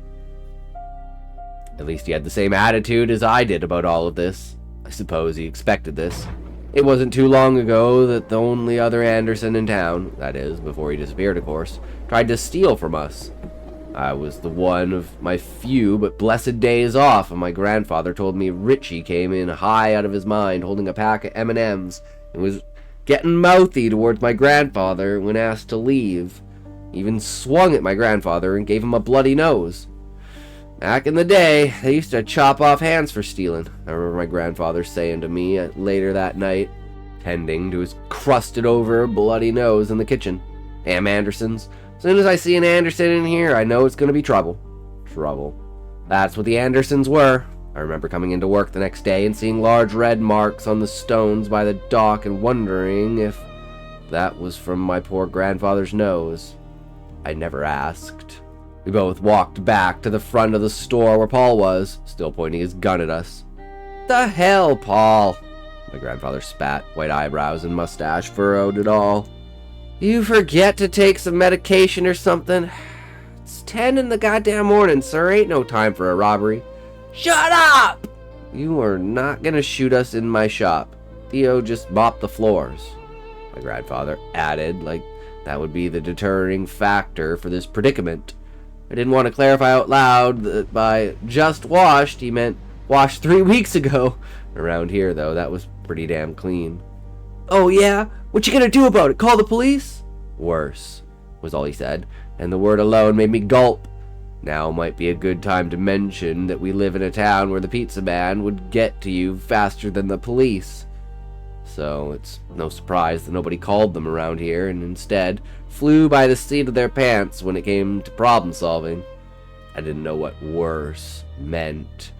At least he had the same attitude as I did about all of this. I suppose he expected this. It wasn't too long ago that the only other Anderson in town, that is, before he disappeared of course, tried to steal from us. I was the one of my few but blessed days off, and my grandfather told me Richie came in high out of his mind holding a pack of M&Ms and was getting mouthy towards my grandfather when asked to leave. Even swung at my grandfather and gave him a bloody nose. Back in the day, they used to chop off hands for stealing. I remember my grandfather saying to me later that night, tending to his crusted over bloody nose in the kitchen. "Damn Andersons. As soon as I see an Anderson in here, I know it's going to be trouble." Trouble. That's what the Andersons were. I remember coming into work the next day and seeing large red marks on the stones by the dock and wondering if that was from my poor grandfather's nose. I never asked. We both walked back to the front of the store where Paul was, still pointing his gun at us. "The hell, Paul?" My grandfather spat, white eyebrows and mustache furrowed it all. "You forget to take some medication or something? It's 10 in the goddamn morning, sir. Ain't no time for a robbery." "Shut up!" "You are not gonna shoot us in my shop. Theo just mopped the floors," my grandfather added, like that would be the deterring factor for this predicament. I didn't want to clarify out loud that by just washed, he meant washed 3 weeks ago. Around here, though, that was pretty damn clean. "Oh, yeah? What you gonna do about it? Call the police?" "Worse," was all he said, and the word alone made me gulp. Now might be a good time to mention that we live in a town where the pizza man would get to you faster than the police. So it's no surprise that nobody called them around here, and instead flew by the seat of their pants when it came to problem solving. I didn't know what worse meant,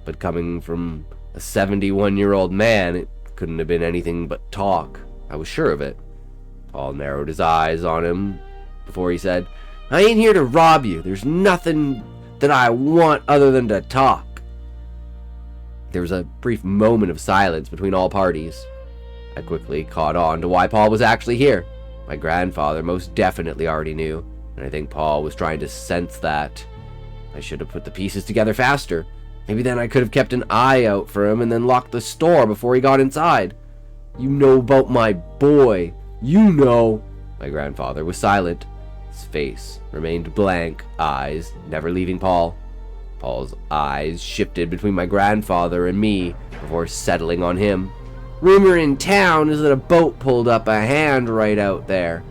but coming from a 71-year-old man, it couldn't have been anything but talk. I was sure of it. Paul narrowed his eyes on him before he said, "I ain't here to rob you. There's nothing that I want other than to talk." There was a brief moment of silence between all parties. I quickly caught on to why Paul was actually here. My grandfather most definitely already knew, and I think Paul was trying to sense that. I should have put the pieces together faster. Maybe then I could have kept an eye out for him and then locked the store before he got inside. You know about my boy. You know. My grandfather was silent. His face remained blank, eyes never leaving Paul. Paul's eyes shifted between my grandfather and me before settling on him. Rumor in town is that a boat pulled up a hand right out there,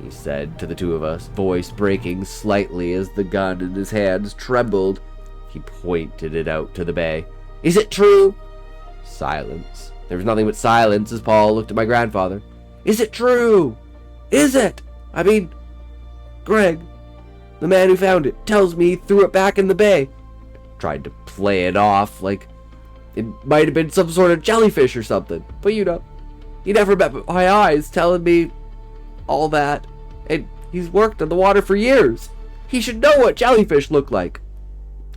he said to the two of us, voice breaking slightly as the gun in his hands trembled. He pointed it out to the bay. Is it true? Silence. There was nothing but silence as Paul looked at my grandfather. Is it true? Is it? I mean, Greg, the man who found it, tells me he threw it back in the bay. Tried to play it off like it might have been some sort of jellyfish or something. But you know, he never met my eyes telling me all that. And he's worked on the water for years. He should know what jellyfish look like.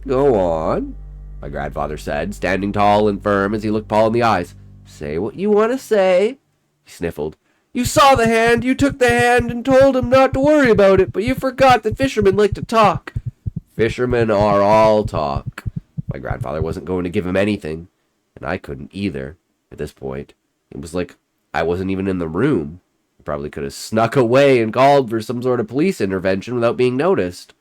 Go on, my grandfather said, standing tall and firm as he looked Paul in the eyes. Say what you want to say. He sniffled. You saw the hand, you took the hand and told him not to worry about it, but you forgot that fishermen like to talk. Fishermen are all talk. My grandfather wasn't going to give him anything, and I couldn't either at this point. It was like I wasn't even in the room. I probably could have snuck away and called for some sort of police intervention without being noticed.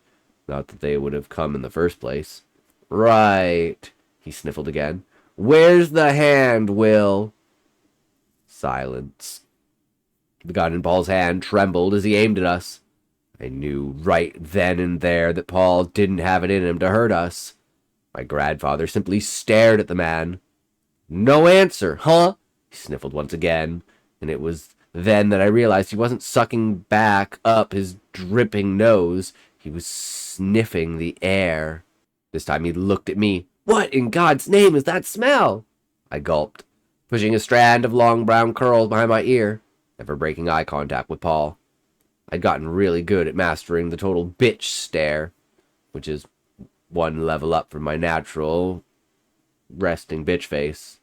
Not that they would have come in the first place. Right, he sniffled again. Where's the hand, Will? Silence. The gun in Paul's hand trembled as he aimed at us. I knew right then and there that Paul didn't have it in him to hurt us. My grandfather simply stared at the man. No answer, huh? He sniffled once again, and it was then that I realized he wasn't sucking back up his dripping nose. He was sniffing the air. This time he looked at me. What in God's name is that smell? I gulped, pushing a strand of long brown curls behind my ear, never breaking eye contact with Paul. I'd gotten really good at mastering the total bitch stare, which is one level up from my natural resting bitch face.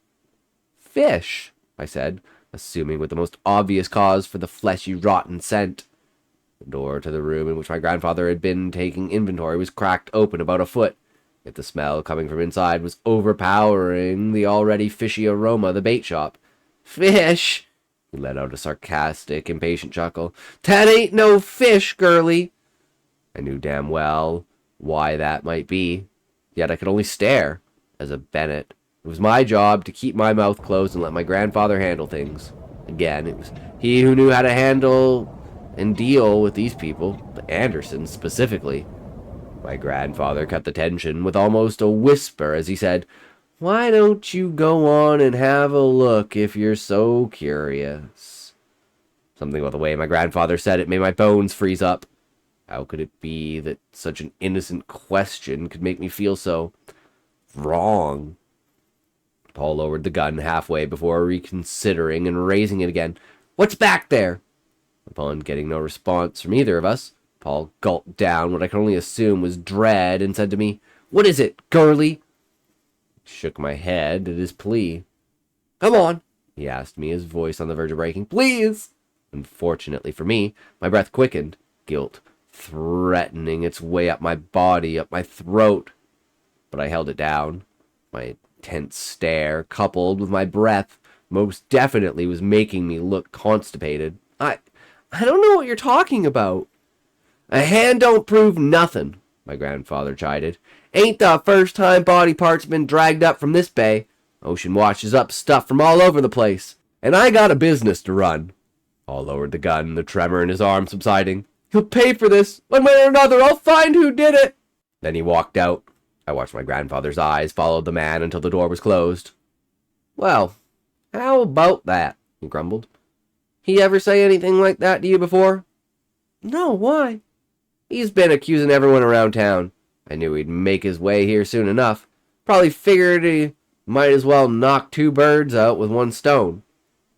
Fish, I said, assuming with the most obvious cause for the fleshy, rotten scent. The door to the room in which my grandfather had been taking inventory was cracked open about a foot, yet the smell coming from inside was overpowering the already fishy aroma of the bait shop. Fish! He let out a sarcastic, impatient chuckle. That ain't no fish, girlie! I knew damn well why that might be, yet I could only stare. As a Bennett, it was my job to keep my mouth closed and let my grandfather handle things. Again, it was he who knew how to handle and deal with these people, the Andersons specifically. My grandfather cut the tension with almost a whisper as he said, Why don't you go on and have a look if you're so curious? Something about the way my grandfather said it made my bones freeze up. How could it be that such an innocent question could make me feel so wrong? Paul lowered the gun halfway before reconsidering and raising it again. What's back there? Upon getting no response from either of us, Paul gulped down what I could only assume was dread and said to me, What is it, girlie? I shook my head at his plea. Come on, he asked me, his voice on the verge of breaking. Please! Unfortunately for me, my breath quickened, guilt threatening its way up my body, up my throat. But I held it down. My intense stare, coupled with my breath, most definitely was making me look constipated. I don't know what you're talking about. A hand don't prove nothing, my grandfather chided. Ain't the first time body parts been dragged up from this bay. Ocean washes up stuff from all over the place. And I got a business to run. Paul lowered the gun, the tremor in his arm subsiding. He'll pay for this. One way or another, I'll find who did it. Then he walked out. I watched my grandfather's eyes follow the man until the door was closed. Well, how about that? He grumbled. He ever say anything like that to you before? No, why? He's been accusing everyone around town. I knew he'd make his way here soon enough. Probably figured he might as well knock two birds out with one stone.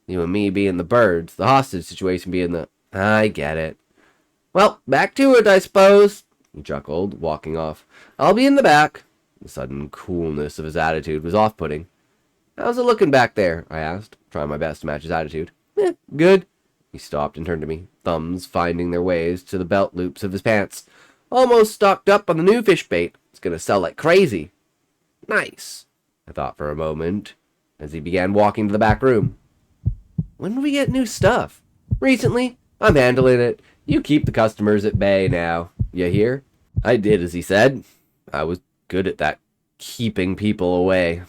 You and me being the birds, the hostage situation being the... I get it. Well, back to it, I suppose, he chuckled, walking off. I'll be in the back. The sudden coolness of his attitude was off-putting. "How's it looking back there?" I asked, trying my best to match his attitude. Good." He stopped and turned to me, thumbs finding their ways to the belt loops of his pants. "Almost stocked up on the new fish bait. It's gonna sell like crazy." "Nice," I thought for a moment, as he began walking to the back room. "When do we get new stuff?" "Recently. I'm handling it. You keep the customers at bay now. You hear?" I did as he said. I was good at that, keeping people away.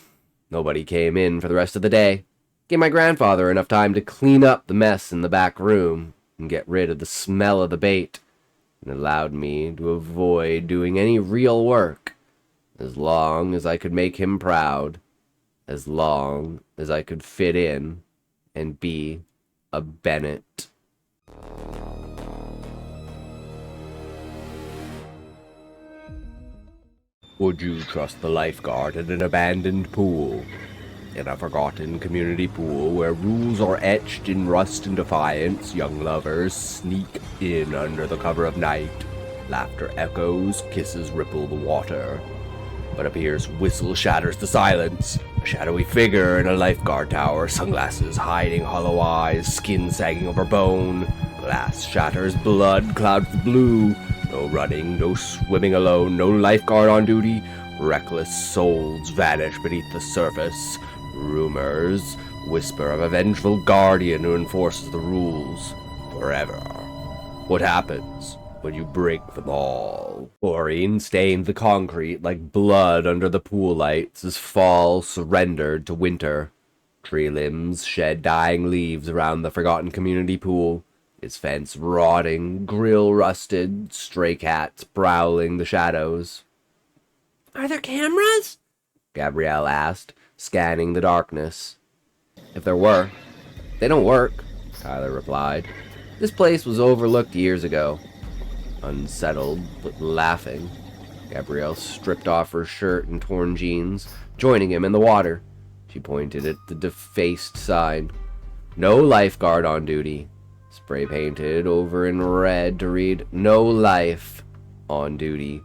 Nobody came in for the rest of the day. Gave my grandfather enough time to clean up the mess in the back room and get rid of the smell of the bait, and allowed me to avoid doing any real work, as long as I could make him proud, as long as I could fit in and be a Bennett. Would you trust the lifeguard at an abandoned pool? In a forgotten community pool where rules are etched in rust and defiance, young lovers sneak in under the cover of night. Laughter echoes, kisses ripple the water. But a pierced whistle shatters the silence. A shadowy figure in a lifeguard tower, sunglasses hiding hollow eyes, skin sagging over bone. Glass shatters, blood clouds the blue. No running, no swimming alone, no lifeguard on duty. Reckless souls vanish beneath the surface. Rumors whisper of a vengeful guardian who enforces the rules forever. What happens when you break them all? Chlorine stained the concrete like blood under the pool lights as fall surrendered to winter. Tree limbs shed dying leaves around the forgotten community pool. Its fence rotting, grill rusted, stray cats prowling the shadows. Are there cameras? Gabrielle asked, scanning the darkness. If there were. They don't work, Tyler replied. This place was overlooked years ago. Unsettled, but laughing, Gabrielle stripped off her shirt and torn jeans, joining him in the water. She pointed at the defaced sign. No lifeguard on duty. Spray painted over in red to read, "No life on duty."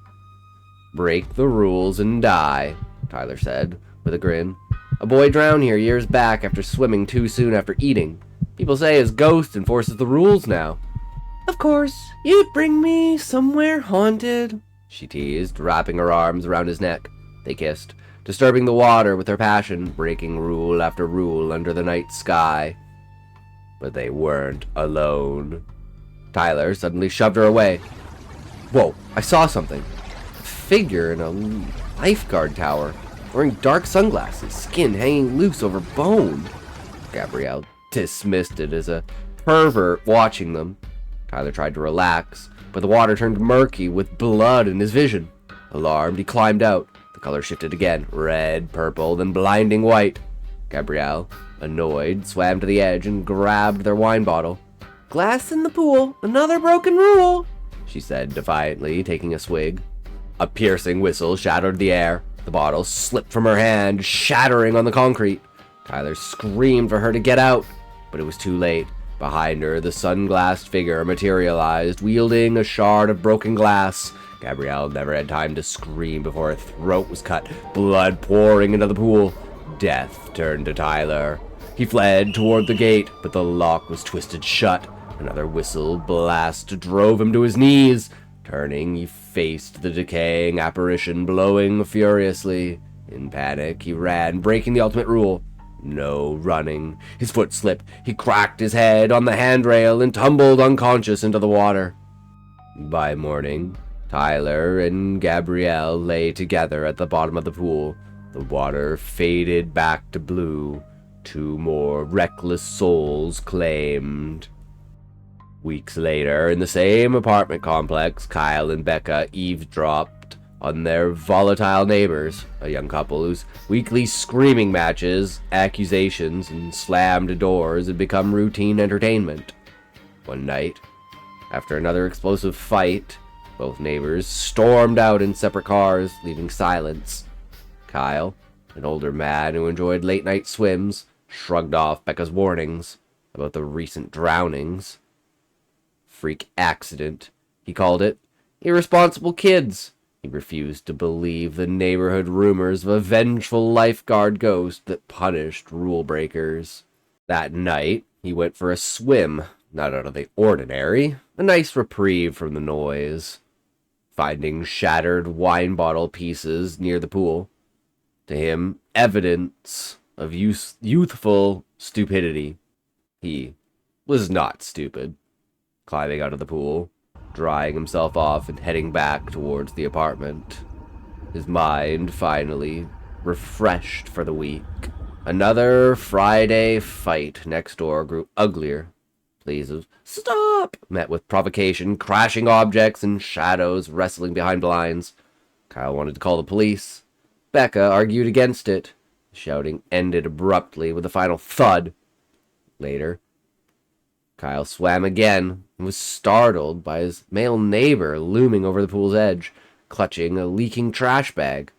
"Break the rules and die," Tyler said, with a grin. "A boy drowned here years back after swimming too soon after eating. People say his ghost enforces the rules now." "Of course, you'd bring me somewhere haunted," she teased, wrapping her arms around his neck. They kissed, disturbing the water with their passion, breaking rule after rule under the night sky. But they weren't alone. Tyler suddenly shoved her away. "Whoa, I saw something. A figure in a lifeguard tower, wearing dark sunglasses, skin hanging loose over bone." Gabrielle dismissed it as a pervert watching them. Tyler tried to relax, but the water turned murky with blood in his vision. Alarmed, he climbed out. The color shifted again, red, purple, then blinding white. Gabrielle, annoyed, swam to the edge and grabbed their wine bottle. "Glass in the pool, another broken rule," she said defiantly, taking a swig. A piercing whistle shattered the air. The bottle slipped from her hand, shattering on the concrete. Tyler screamed for her to get out, but it was too late. Behind her, the sunglassed figure materialized, wielding a shard of broken glass. Gabrielle never had time to scream before her throat was cut, blood pouring into the pool. Death turned to Tyler. He fled toward the gate, but the lock was twisted shut. Another whistle blast drove him to his knees. Turning, he faced the decaying apparition, blowing furiously. In panic, he ran, breaking the ultimate rule. No running. His foot slipped. He cracked his head on the handrail and tumbled unconscious into the water. By morning, Tyler and Gabrielle lay together at the bottom of the pool. The water faded back to blue. Two more reckless souls claimed. Weeks later, in the same apartment complex, Kyle and Becca eavesdropped on their volatile neighbors, a young couple whose weekly screaming matches, accusations, and slammed doors had become routine entertainment. One night, after another explosive fight, both neighbors stormed out in separate cars, leaving silence. Kyle, an older man who enjoyed late-night swims, shrugged off Becca's warnings about the recent drownings. Freak accident, he called it. Irresponsible kids. He refused to believe the neighborhood rumors of a vengeful lifeguard ghost that punished rule breakers. That night, he went for a swim, not out of the ordinary, a nice reprieve from the noise. Finding shattered wine bottle pieces near the pool, to him, evidence of youthful stupidity. He was not stupid. Climbing out of the pool, drying himself off and heading back towards the apartment. His mind finally refreshed for the week. Another Friday fight next door grew uglier. Pleas of "stop" met with provocation, crashing objects and shadows wrestling behind blinds. Kyle wanted to call the police. Becca argued against it. The shouting ended abruptly with a final thud. Later, Kyle swam again and was startled by his male neighbor looming over the pool's edge, clutching a leaking trash bag.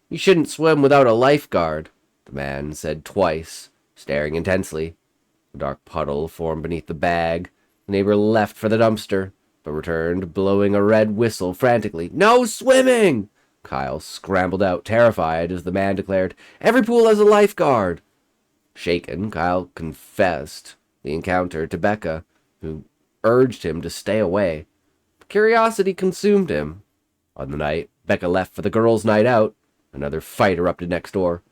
"You shouldn't swim without a lifeguard," the man said twice, staring intensely. A dark puddle formed beneath the bag. The neighbor left for the dumpster, but returned, blowing a red whistle frantically. "No swimming!" Kyle scrambled out, terrified, as the man declared, "Every pool has a lifeguard." Shaken, Kyle confessed the encounter to Becca, who urged him to stay away. Curiosity consumed him. On the night Becca left for the girls' night out, another fight erupted next door.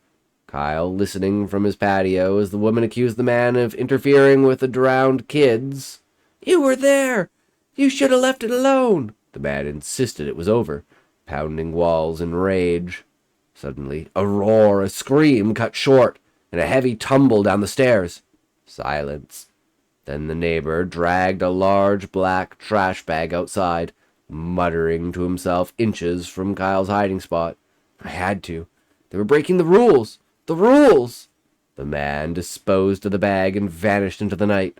Kyle, listening from his patio as the woman accused the man of interfering with the drowned kids. "You were there! You should have left it alone!" The man insisted it was over, pounding walls in rage. Suddenly, a roar, a scream cut short, and a heavy tumble down the stairs. Silence. Then the neighbor dragged a large black trash bag outside, muttering to himself inches from Kyle's hiding spot. "I had to. They were breaking the rules. The rules!" The man disposed of the bag and vanished into the night.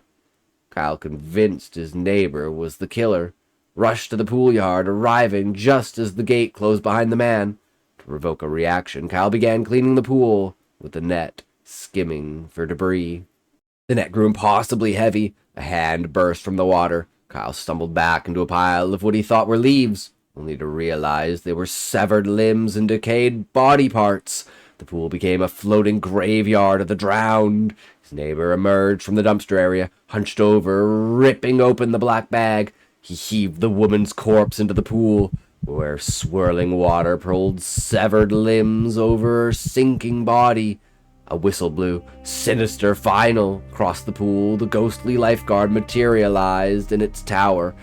Kyle, convinced his neighbor was the killer, rushed to the pool yard, arriving just as the gate closed behind the man. To provoke a reaction, Kyle began cleaning the pool, with the net skimming for debris. The net grew impossibly heavy. A hand burst from the water. Kyle stumbled back into a pile of what he thought were leaves, only to realize they were severed limbs and decayed body parts. The pool became a floating graveyard of the drowned. His neighbor emerged from the dumpster area, hunched over, ripping open the black bag. He heaved the woman's corpse into the pool, where swirling water pulled severed limbs over her sinking body. A whistle blew, sinister final. Across the pool, the ghostly lifeguard materialized in its tower,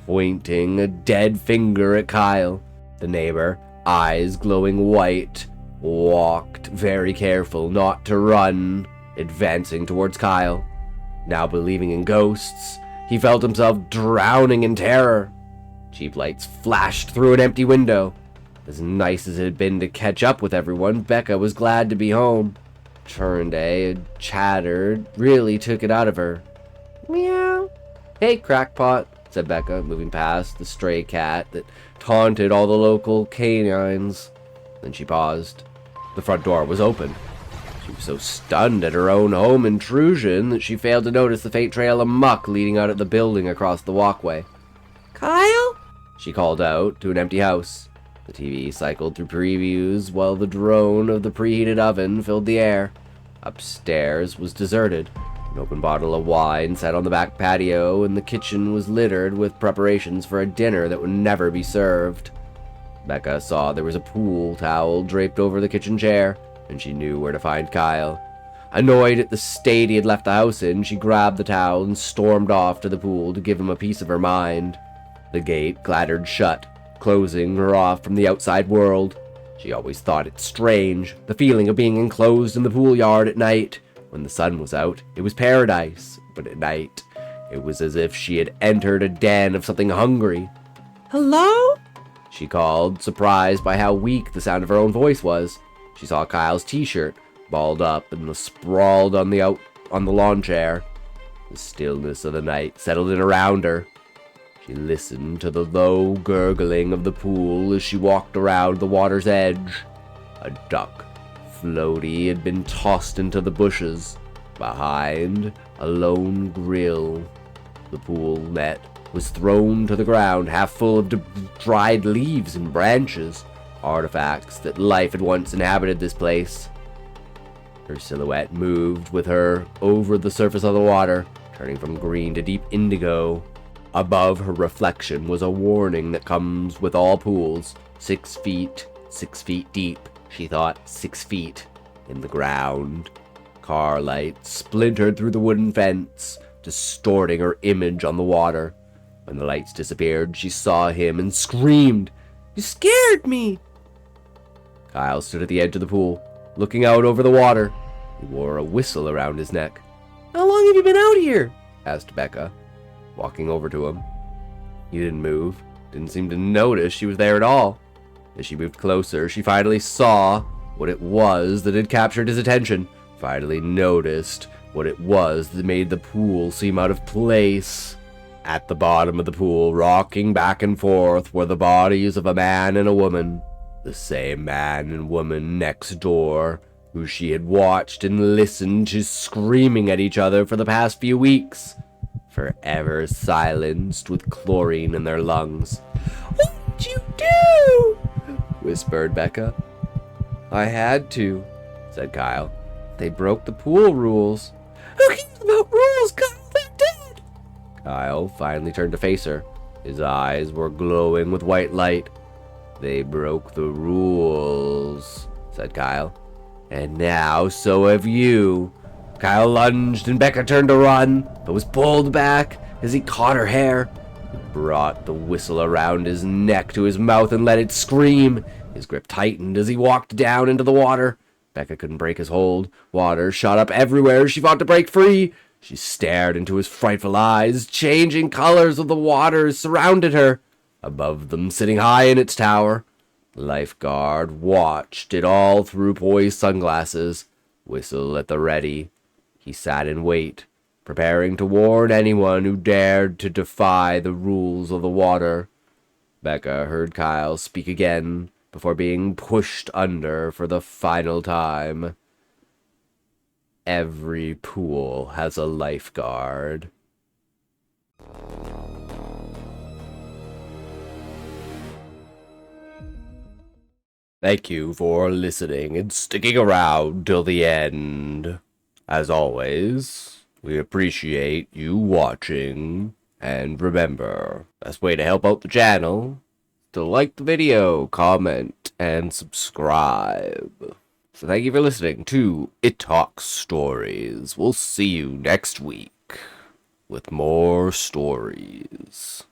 pointing a dead finger at Kyle. The neighbor, eyes glowing white, walked very careful not to run, advancing towards Kyle. Now believing in ghosts, he felt himself drowning in terror. Cheap lights flashed through an empty window. As nice as it had been to catch up with everyone, Becca was glad to be home. Day had chattered, really took it out of her. "Meow." "Hey, crackpot," said Becca, moving past the stray cat that taunted all the local canines. Then she paused. The front door was open. She was so stunned at her own home intrusion that she failed to notice the faint trail of muck leading out of the building across the walkway. "Kyle?" She called out to an empty house. The TV cycled through previews while the drone of the preheated oven filled the air. Upstairs was deserted. An open bottle of wine sat on the back patio, and the kitchen was littered with preparations for a dinner that would never be served. Becca saw there was a pool towel draped over the kitchen chair, and she knew where to find Kyle. Annoyed at the state he had left the house in, she grabbed the towel and stormed off to the pool to give him a piece of her mind. The gate clattered shut, closing her off from the outside world. She always thought it strange, the feeling of being enclosed in the pool yard at night. When the sun was out, it was paradise, but at night, it was as if she had entered a den of something hungry. "Hello?" She called, surprised by how weak the sound of her own voice was. She saw Kyle's t-shirt, balled up and was sprawled on the lawn chair. The stillness of the night settled in around her. She listened to the low gurgling of the pool as she walked around the water's edge. A duck floaty had been tossed into the bushes. Behind, a lone grill. The pool net was thrown to the ground, half full of dried leaves and branches, artifacts that life had once inhabited this place. Her silhouette moved with her over the surface of the water, turning from green to deep indigo. Above her reflection was a warning that comes with all pools. 6 feet deep, she thought, 6 feet in the ground. Car lights splintered through the wooden fence, distorting her image on the water. When the lights disappeared, she saw him and screamed, "You scared me!" Kyle stood at the edge of the pool, looking out over the water. He wore a whistle around his neck. "How long have you been out here?" asked Becca, walking over to him. He didn't move, didn't seem to notice she was there at all. As she moved closer, she finally saw what it was that had captured his attention, finally noticed what it was that made the pool seem out of place. At the bottom of the pool, rocking back and forth, were the bodies of a man and a woman. The same man and woman next door, who she had watched and listened to screaming at each other for the past few weeks, forever silenced with chlorine in their lungs. "What did you do?" whispered Becca. "I had to," said Kyle. "They broke the pool rules." "Who cares about rules, Kyle? They're dead." Kyle finally turned to face her. His eyes were glowing with white light. "They broke the rules," said Kyle. "And now so have you." Kyle lunged and Becca turned to run, but was pulled back as he caught her hair. He brought the whistle around his neck to his mouth and let it scream. His grip tightened as he walked down into the water. Becca couldn't break his hold. Water shot up everywhere as she fought to break free. She stared into his frightful eyes. Changing colors of the waters surrounded her. Above them, sitting high in its tower, Lifeguard watched it all through poised sunglasses, whistle at the ready. He sat in wait, preparing to warn anyone who dared to defy the rules of the water. Becca heard Kyle speak again before being pushed under for the final time. Every pool has a lifeguard. Thank you for listening and sticking around till the end. As always, we appreciate you watching. And remember, best way to help out the channel is to like the video, comment, and subscribe. So thank you for listening to It Talks Stories. We'll see you next week with more stories.